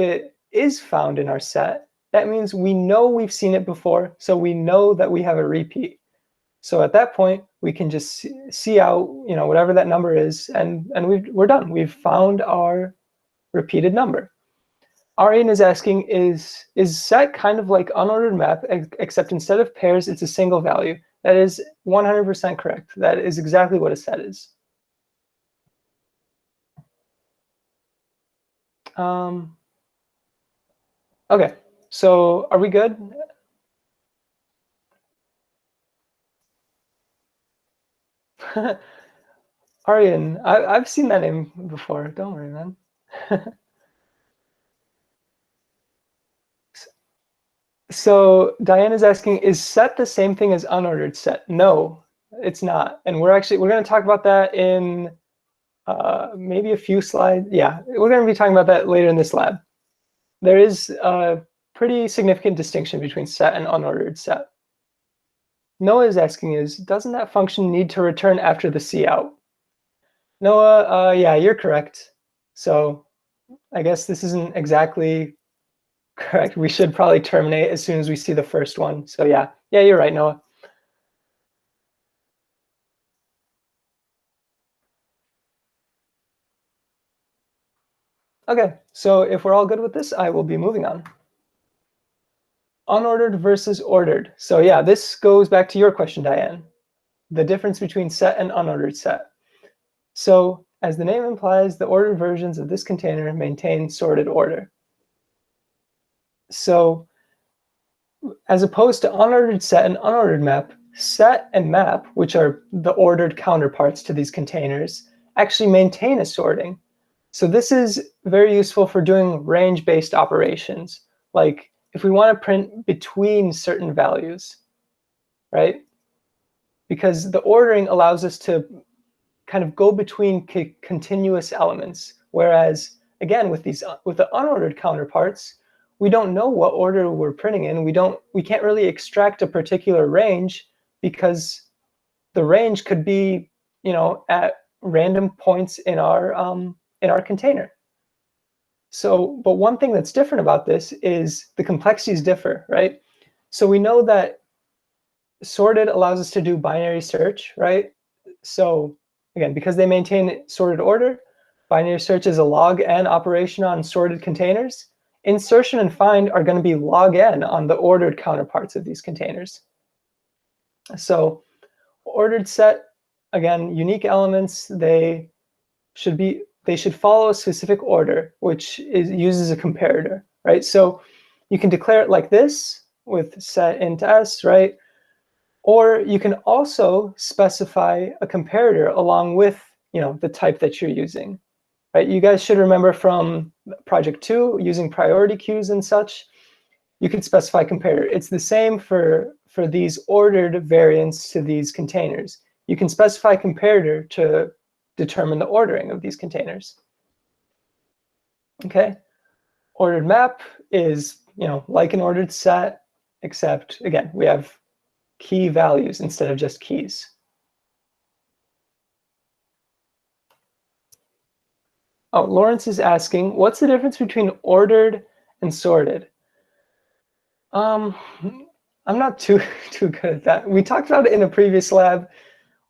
it is found in our set, that means we know we've seen it before, so we know that we have a repeat. So at that point, we can just see out, whatever that number is, and we're done. We've found our repeated number. Arian is asking, is set kind of like unordered map, except instead of pairs, it's a single value? That is 100% correct. That is exactly what a set is. Okay, so are we good? Arian, I've seen that name before. Don't worry, man. So Diane is asking, is set the same thing as unordered set? No, it's not. And we're going to talk about that in maybe a few slides. Yeah, we're going to be talking about that later in this lab. There is a pretty significant distinction between set and unordered set. Noah is asking doesn't that function need to return after the cout? Noah, yeah, you're correct. So I guess this isn't exactly correct. We should probably terminate as soon as we see the first one. So yeah, you're right, Noah. Okay, so if we're all good with this, I will be moving on. Unordered versus ordered. So yeah, this goes back to your question, Diane. The difference between set and unordered set. So as the name implies, the ordered versions of this container maintain sorted order. So as opposed to unordered set and unordered map, set and map, which are the ordered counterparts to these containers, actually maintain a sorting. So this is very useful for doing range-based operations, like if we want to print between certain values, right? Because the ordering allows us to kind of go between continuous elements, whereas again with the unordered counterparts, we don't know what order we're printing in. We can't really extract a particular range because the range could be, at random points in our container. So, but one thing that's different about this is the complexities differ, right? So we know that sorted allows us to do binary search, right? So again, because they maintain sorted order, binary search is a log n operation on sorted containers. Insertion and find are going to be log n on the ordered counterparts of these containers. So ordered set, again, unique elements, they should follow a specific order, which uses a comparator, right? So you can declare it like this with set int s, right? Or you can also specify a comparator along with the type that you're using. Right? You guys should remember from project 2, using priority queues and such, you could specify comparator. It's the same for these ordered variants to these containers. You can specify comparator to determine the ordering of these containers. Okay, ordered map is like an ordered set, except again we have key values instead of just keys. Oh, Lawrence is asking, what's the difference between ordered and sorted? I'm not too good at that. We talked about it in a previous lab.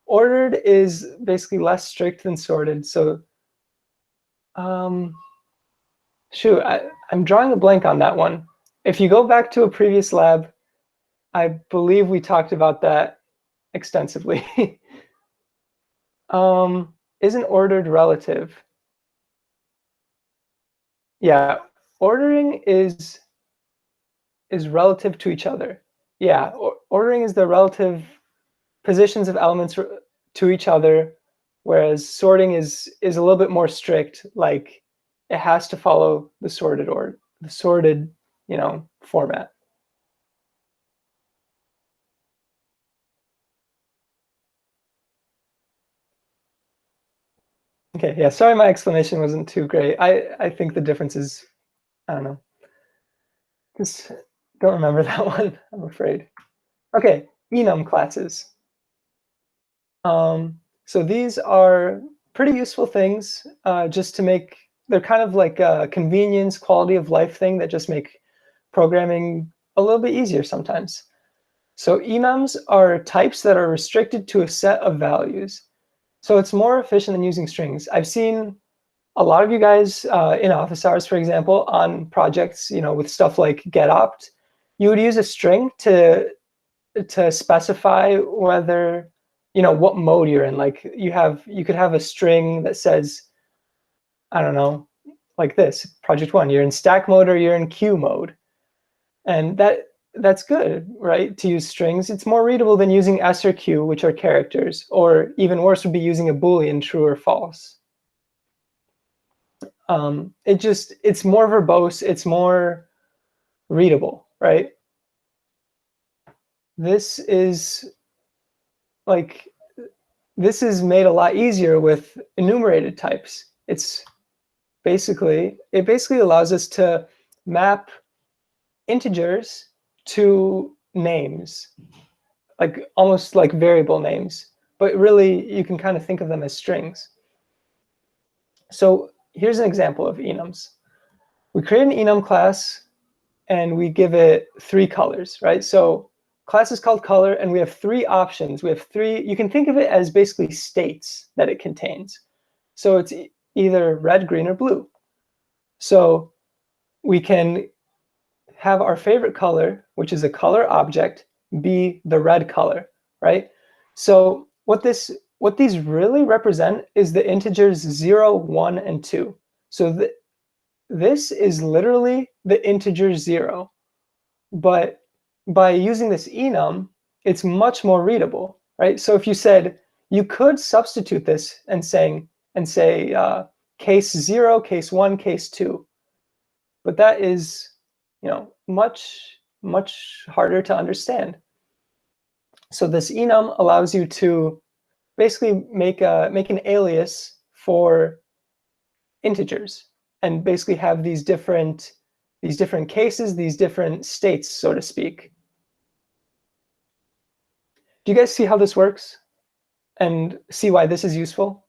Ordered is basically less strict than sorted. So, shoot, I'm drawing a blank on that one. If you go back to a previous lab, I believe we talked about that extensively. Isn't ordered relative? Yeah, ordering is relative to each other. Yeah, ordering is the relative positions of elements to each other, whereas sorting is a little bit more strict. Like it has to follow the sorted format. Okay, yeah, sorry my explanation wasn't too great. I think the difference is, I don't know. Just don't remember that one, I'm afraid. Okay, enum classes. So these are pretty useful things just to make, they're kind of like a convenience, quality of life thing that just make programming a little bit easier sometimes. So enums are types that are restricted to a set of values. So it's more efficient than using strings. I've seen a lot of you guys in office hours, for example, on projects, with stuff like getopt, you would use a string to specify whether, what mode you're in. Like you could have a string that says, I don't know, like this, project 1, you're in stack mode or you're in queue mode. And that's good, right? To use strings. It's more readable than using S or Q, which are characters, or even worse would be using a Boolean, true or false. It's more verbose, it's more readable, right? This is made a lot easier with enumerated types. It basically allows us to map integers to names, like almost like variable names, but really you can kind of think of them as strings. So here's an example of enums. We create an enum class and we give it 3 colors, right? So class is called color and we have 3 options. We have 3, you can think of it as basically states that it contains. So it's either red, green, or blue. So we can have our favorite color, which is a color object, be the red color, right? So what these really represent is the integers 0, 1, and 2. So this is literally the integer 0. But by using this enum, it's much more readable, right? So if you said, you could substitute this and say case 0, case 1, case 2. But that is, much harder to understand. So this enum allows you to basically make an alias for integers and basically have these different cases, these different states, so to speak. Do you guys see how this works and see why this is useful?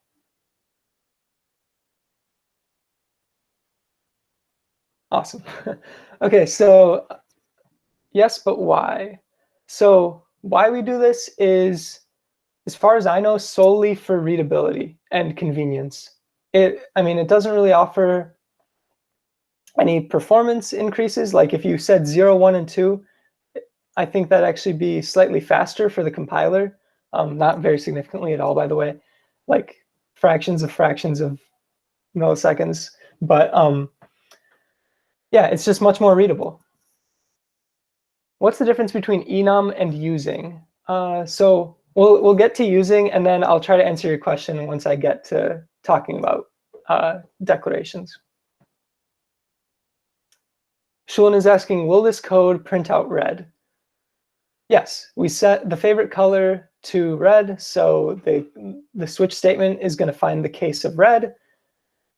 Awesome. Okay, so yes, but why? So why we do this is, as far as I know, solely for readability and convenience. It doesn't really offer any performance increases. Like if you said 0, 1, and 2, I think that'd actually be slightly faster for the compiler. Not very significantly at all, by the way, like fractions of milliseconds. But yeah, it's just much more readable. What's the difference between enum and using? So we'll get to using, and then I'll try to answer your question once I get to talking about declarations. Shulin is asking, will this code print out red? Yes, we set the favorite color to red, so the switch statement is going to find the case of red.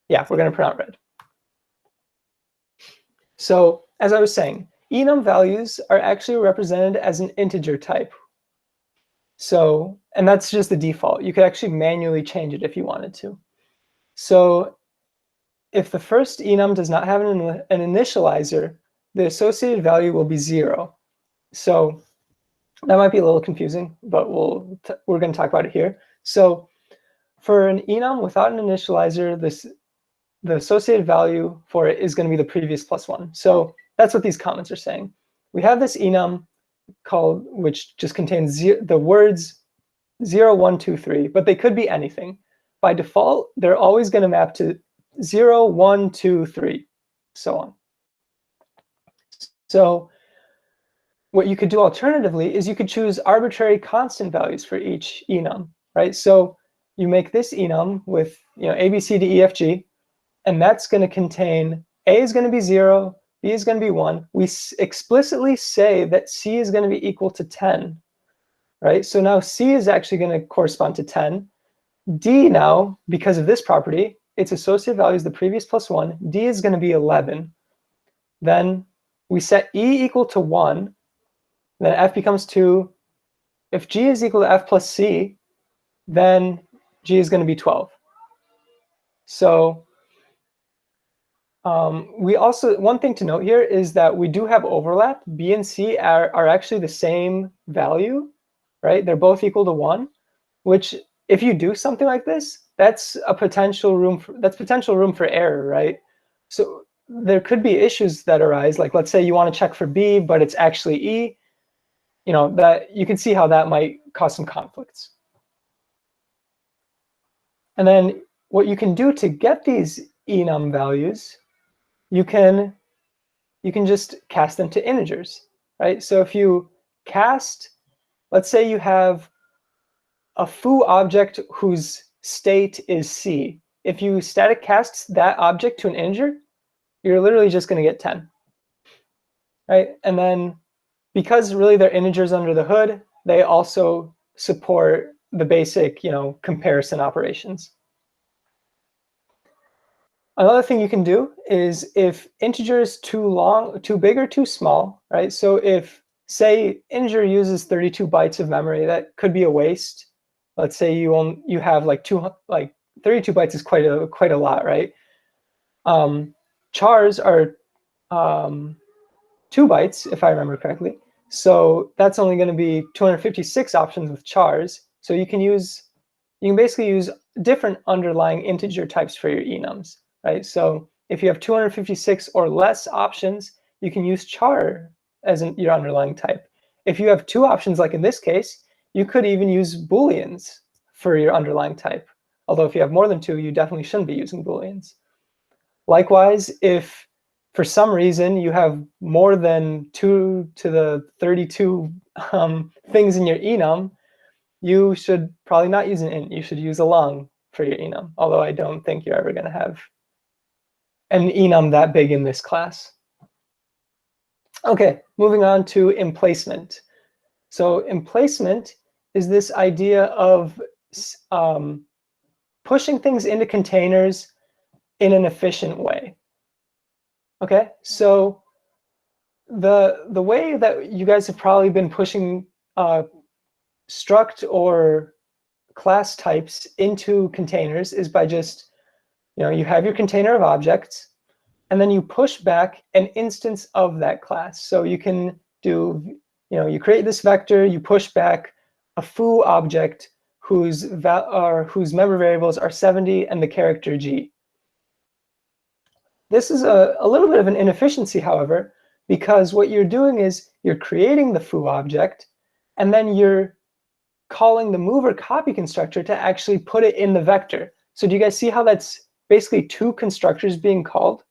Yeah, we're going to print out red. So as I was saying, enum values are actually represented as an integer type. So, and that's just the default. You could actually manually change it if you wanted to. So if the first enum does not have an initializer, the associated value will be 0. So that might be a little confusing, but we're going to talk about it here. So for an enum without an initializer, the associated value for it is going to be the previous plus 1. So that's what these comments are saying. We have this enum which just contains the words 0, 1, 2, 3, but they could be anything. By default, they're always going to map to 0, 1, 2, 3, so on. So what you could do alternatively is you could choose arbitrary constant values for each enum, right? So you make this enum with A, B, C, D, E, F, G, and that's going to contain A is going to be 0, B is going to be 1. We explicitly say that C is going to be equal to 10, right? So now C is actually going to correspond to 10. D now, because of this property, its associated value is the previous plus 1. D is going to be 11. Then we set E equal to 1. Then F becomes 2. If G is equal to F plus C, then G is going to be 12. So we also, one thing to note here is that we do have overlap. B and C are actually the same value, right? They're both equal to 1, which if you do something like this, that's potential room for error, right? So there could be issues that arise. Like let's say you want to check for B, but it's actually E. That you can see how that might cause some conflicts. And then what you can do to get these enum values, you can just cast them to integers, right? So if you cast, let's say you have a foo object whose state is C. If you static cast that object to an integer, you're literally just going to get 10, right? And then because really they're integers under the hood, they also support the basic, comparison operations. Another thing you can do is if integer is too big or too small, right? So if, say, integer uses 32 bytes of memory, that could be a waste. Let's say you have like 32 bytes is quite a lot, right? Chars are 2 bytes, if I remember correctly. So that's only going to be 256 options with chars. So you can basically use different underlying integer types for your enums, right? So if you have 256 or less options, you can use char as your underlying type. If you have 2 options, like in this case, you could even use Booleans for your underlying type. Although if you have more than 2, you definitely shouldn't be using Booleans. Likewise, if for some reason you have more than 2 to the 32 things in your enum, you should probably not use an int. You should use a long for your enum, although I don't think you're ever going to have an enum that big in this class. OK, moving on to emplacement. So emplacement is this idea of pushing things into containers in an efficient way. OK, so the way that you guys have probably been pushing struct or class types into containers is by just, you have your container of objects, and then you push back an instance of that class. So you can do, you create this vector, you push back a foo object whose member variables are 70 and the character G. This is a little bit of an inefficiency, however, because what you're doing is you're creating the foo object, and then you're calling the mover copy constructor to actually put it in the vector. So do you guys see how that's basically 2 constructors being called?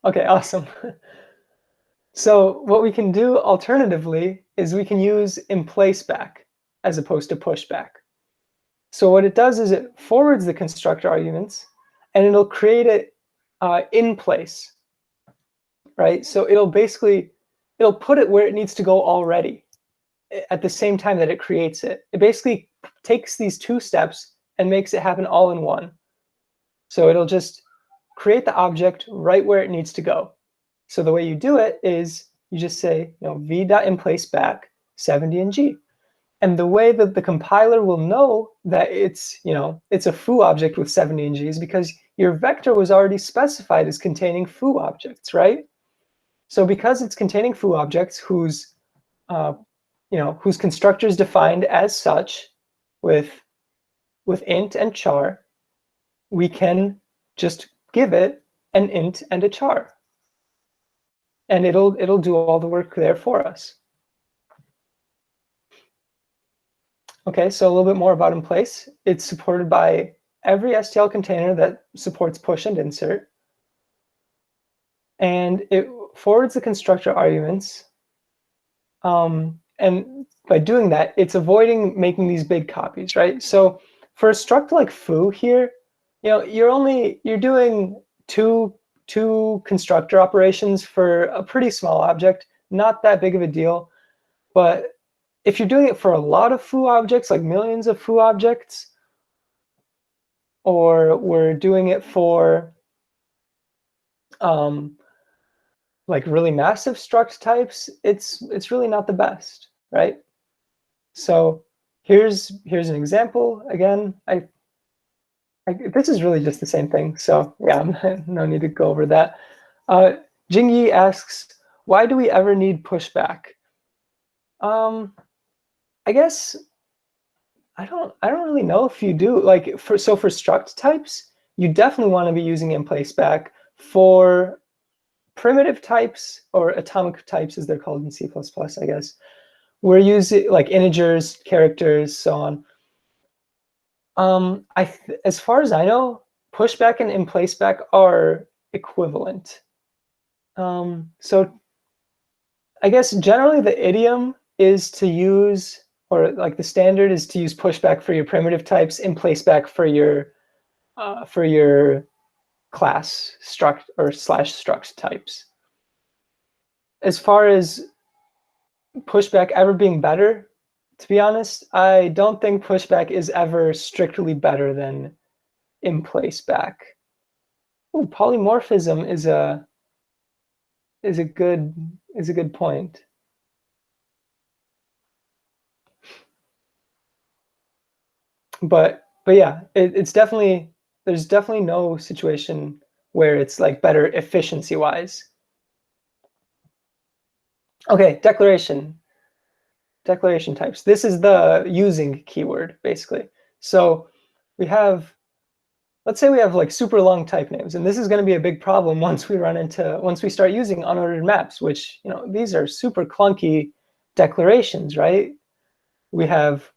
Okay, awesome. So what we can do alternatively is we can use emplaceback as opposed to pushback. So what it does is it forwards the constructor arguments and it'll create it in place, right? So it'll put it where it needs to go already at the same time that it creates it. It basically takes these two steps and makes it happen all in one. So it'll just create the object right where it needs to go. So the way you do it is you just say, v.emplaceback 70 in G. And the way that the compiler will know that it's a foo object with 70 in G is because your vector was already specified as containing foo objects, right? So because it's containing foo objects whose constructor is defined as such with int and char, we can just give it an int and a char. And it'll do all the work there for us. Okay, so a little bit more about emplace. It's supported by every STL container that supports push and insert. And it forwards the constructor arguments. And by doing that, it's avoiding making these big copies, right? So for a struct like foo here, you're doing two constructor operations for a pretty small object, not that big of a deal. But if you're doing it for a lot of foo objects, like millions of foo objects, or we're doing it for like really massive struct types, it's really not the best, right? So here's an example. Again, this is really just the same thing. So yeah, no need to go over that. Jingyi asks, why do we ever need pushback? I guess I don't really know if you do. Like for struct types, you definitely want to be using emplaceback. For primitive types or atomic types, as they're called in C++, I guess, we're using like integers, characters, so on. As far as I know, pushback and emplaceback are equivalent. So I guess generally the idiom is to use, or like the standard is to use pushback for your primitive types, emplaceback for your class struct or /struct types. As far as pushback ever being better, to be honest, I don't think pushback is ever strictly better than emplaceback. Ooh, polymorphism is a good point. But yeah, there's definitely no situation where it's like better efficiency wise. Okay, declaration types. This is the using keyword basically. So let's say we have like super long type names, and this is going to be a big problem once we start using unordered maps, which these are super clunky declarations, right? We have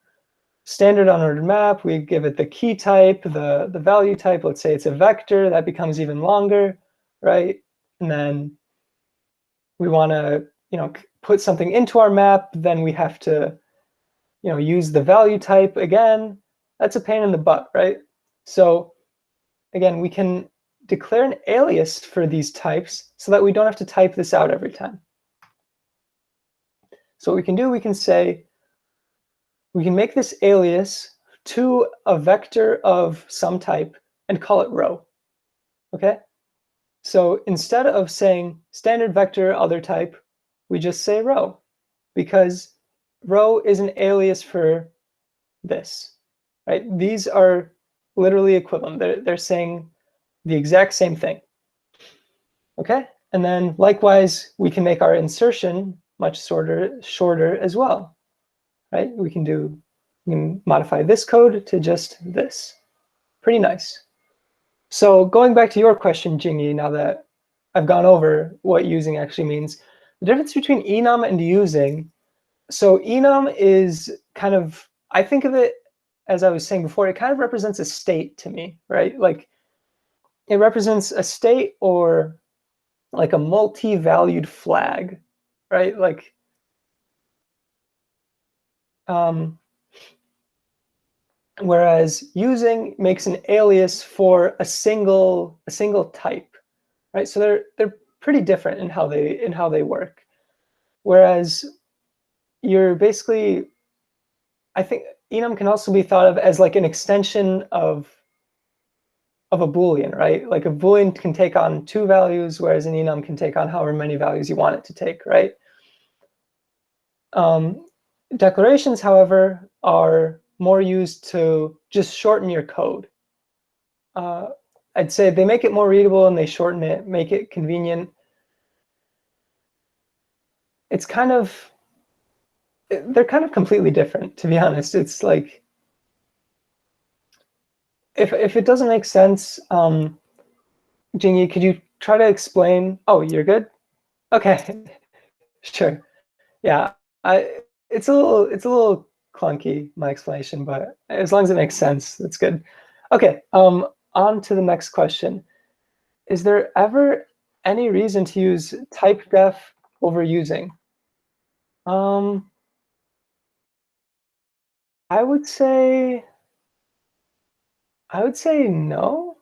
standard unordered map, we give it the key type, the value type, let's say it's a vector, that becomes even longer, right? And then we want to put something into our map, then we have to use the value type again. That's a pain in the butt, right? So again, we can declare an alias for these types so that we don't have to type this out every time. So what we can do, we can say, we can make this alias to a vector of some type and call it row, okay? So instead of saying standard vector other type, we just say row, because row is an alias for this, right? These are literally equivalent. They're saying the exact same thing, okay? And then likewise, we can make our insertion much shorter as well, right? We can modify this code to just this. Pretty nice. So going back to your question, Jingyi, now that I've gone over what using actually means, the difference between enum and using. So enum is kind of, I think of it, as I was saying before, it kind of represents a state to me, right? Like it represents a state or like a multi-valued flag, right? Like, whereas using makes an alias for a single type, right? So they're pretty different in how they work. Whereas you're basically, I think enum can also be thought of as like an extension of a Boolean, right? Like a Boolean can take on 2 values, whereas an enum can take on however many values you want it to take, right? Declarations, however, are more used to just shorten your code. I'd say they make it more readable and they shorten it, make it convenient. It's kind of, they're kind of completely different, to be honest. It's like, if it doesn't make sense, Jingy, could you try to explain? Oh, you're good? Okay, sure. Yeah, it's a little clunky, my explanation, but as long as it makes sense, that's good. Okay, on to the next question. Is there ever any reason to use type def over using? I would say no.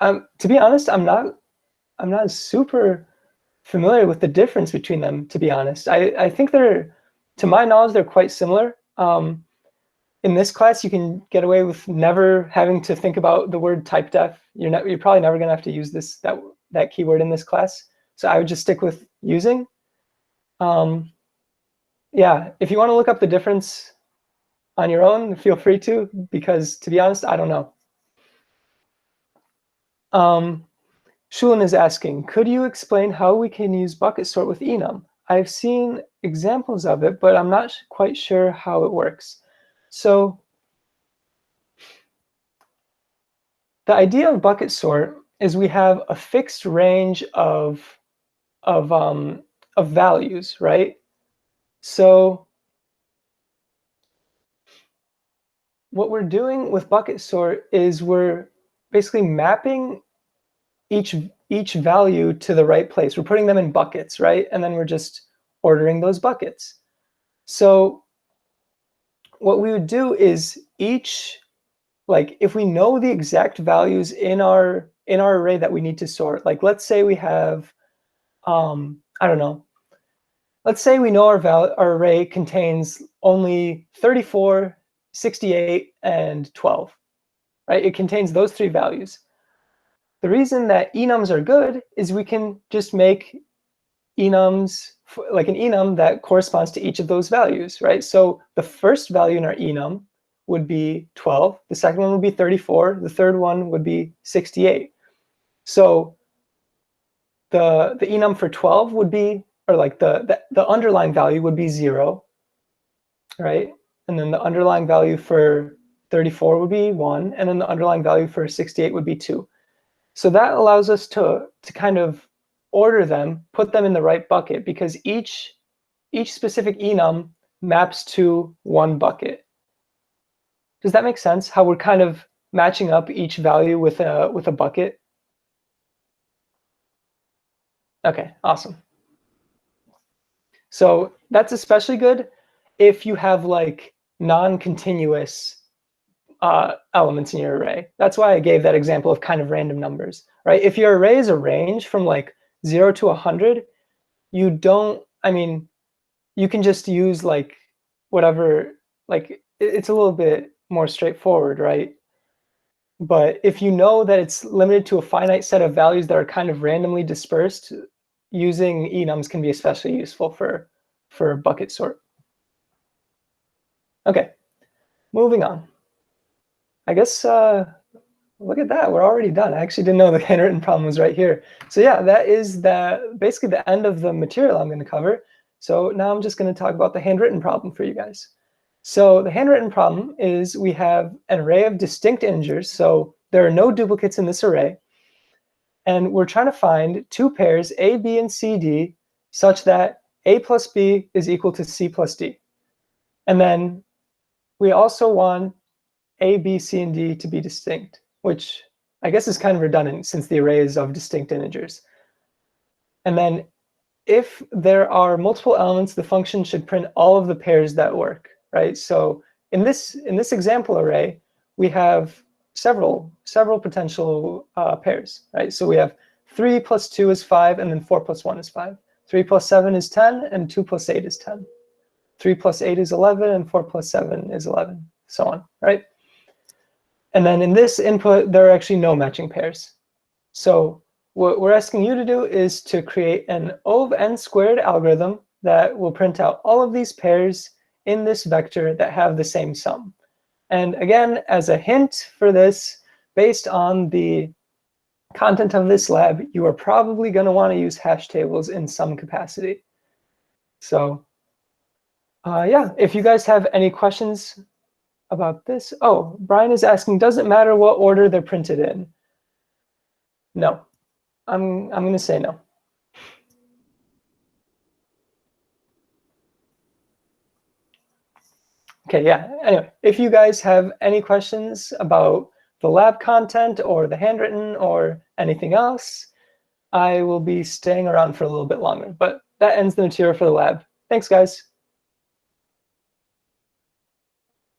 To be honest, I'm not super familiar with the difference between them, to be honest. I think they're, to my knowledge, they're quite similar. In this class, you can get away with never having to think about the word type def. You're probably never going to have to use that keyword in this class. So I would just stick with using. Yeah, if you want to look up the difference on your own, feel free to, because to be honest, I don't know. Shulin is asking, could you explain how we can use bucket sort with enum? I've seen examples of it, but I'm not quite sure how it works. So the idea of bucket sort is we have a fixed range of values, right? So what we're doing with bucket sort is we're basically mapping each value to the right place. We're putting them in buckets, right? And then we're just ordering those buckets. So what we would do is if we know the exact values in our array that we need to sort, like let's say we have, I don't know, let's say we know our array contains only 34, 68, and 12, right? It contains those 3 values. The reason that enums are good is we can just make enums, like an enum that corresponds to each of those values, right? So the first value in our enum would be 12, the second one would be 34, the third one would be 68. So the enum for 12 would be, or like the underlying value would be 0, right? And then the underlying value for 34 would be 1, and then the underlying value for 68 would be 2. So that allows us to kind of order them, put them in the right bucket, because each specific enum maps to one bucket. Does that make sense? How we're kind of matching up each value with a bucket? Okay, awesome. So that's especially good if you have like non-continuous elements in your array. That's why I gave that example of kind of random numbers, right? If your array is a range from like 0 to 100, you can just use like whatever, like it's a little bit more straightforward, right? But if you know that it's limited to a finite set of values that are kind of randomly dispersed, using enums can be especially useful for bucket sort. Okay, moving on. I guess, look at that, we're already done. I actually didn't know the handwritten problem was right here. So yeah, that is basically the end of the material I'm going to cover. So now I'm just going to talk about the handwritten problem for you guys. So the handwritten problem is we have an array of distinct integers. So there are no duplicates in this array. And we're trying to find 2 pairs, A, B, and C, D, such that A plus B is equal to C plus D. And then we also want A, B, C, and D to be distinct, which I guess is kind of redundant since the array is of distinct integers. And then if there are multiple elements, the function should print all of the pairs that work, right? So in this example array, we have several potential pairs, right? So we have 3 plus 2 is 5, and then 4 plus 1 is 5. 3 plus 7 is 10, and 2 plus 8 is 10. 3 plus 8 is 11, and 4 plus 7 is 11, so on, right? And then in this input, there are actually no matching pairs. So what we're asking you to do is to create an O of n squared algorithm that will print out all of these pairs in this vector that have the same sum. And again, as a hint for this, based on the content of this lab, you are probably going to want to use hash tables in some capacity. So yeah, if you guys have any questions about this. Oh, Brian is asking, does it matter what order they're printed in? No. I'm going to say no. Okay, yeah. Anyway, if you guys have any questions about the lab content or the handwritten or anything else, I will be staying around for a little bit longer. But that ends the material for the lab. Thanks, guys.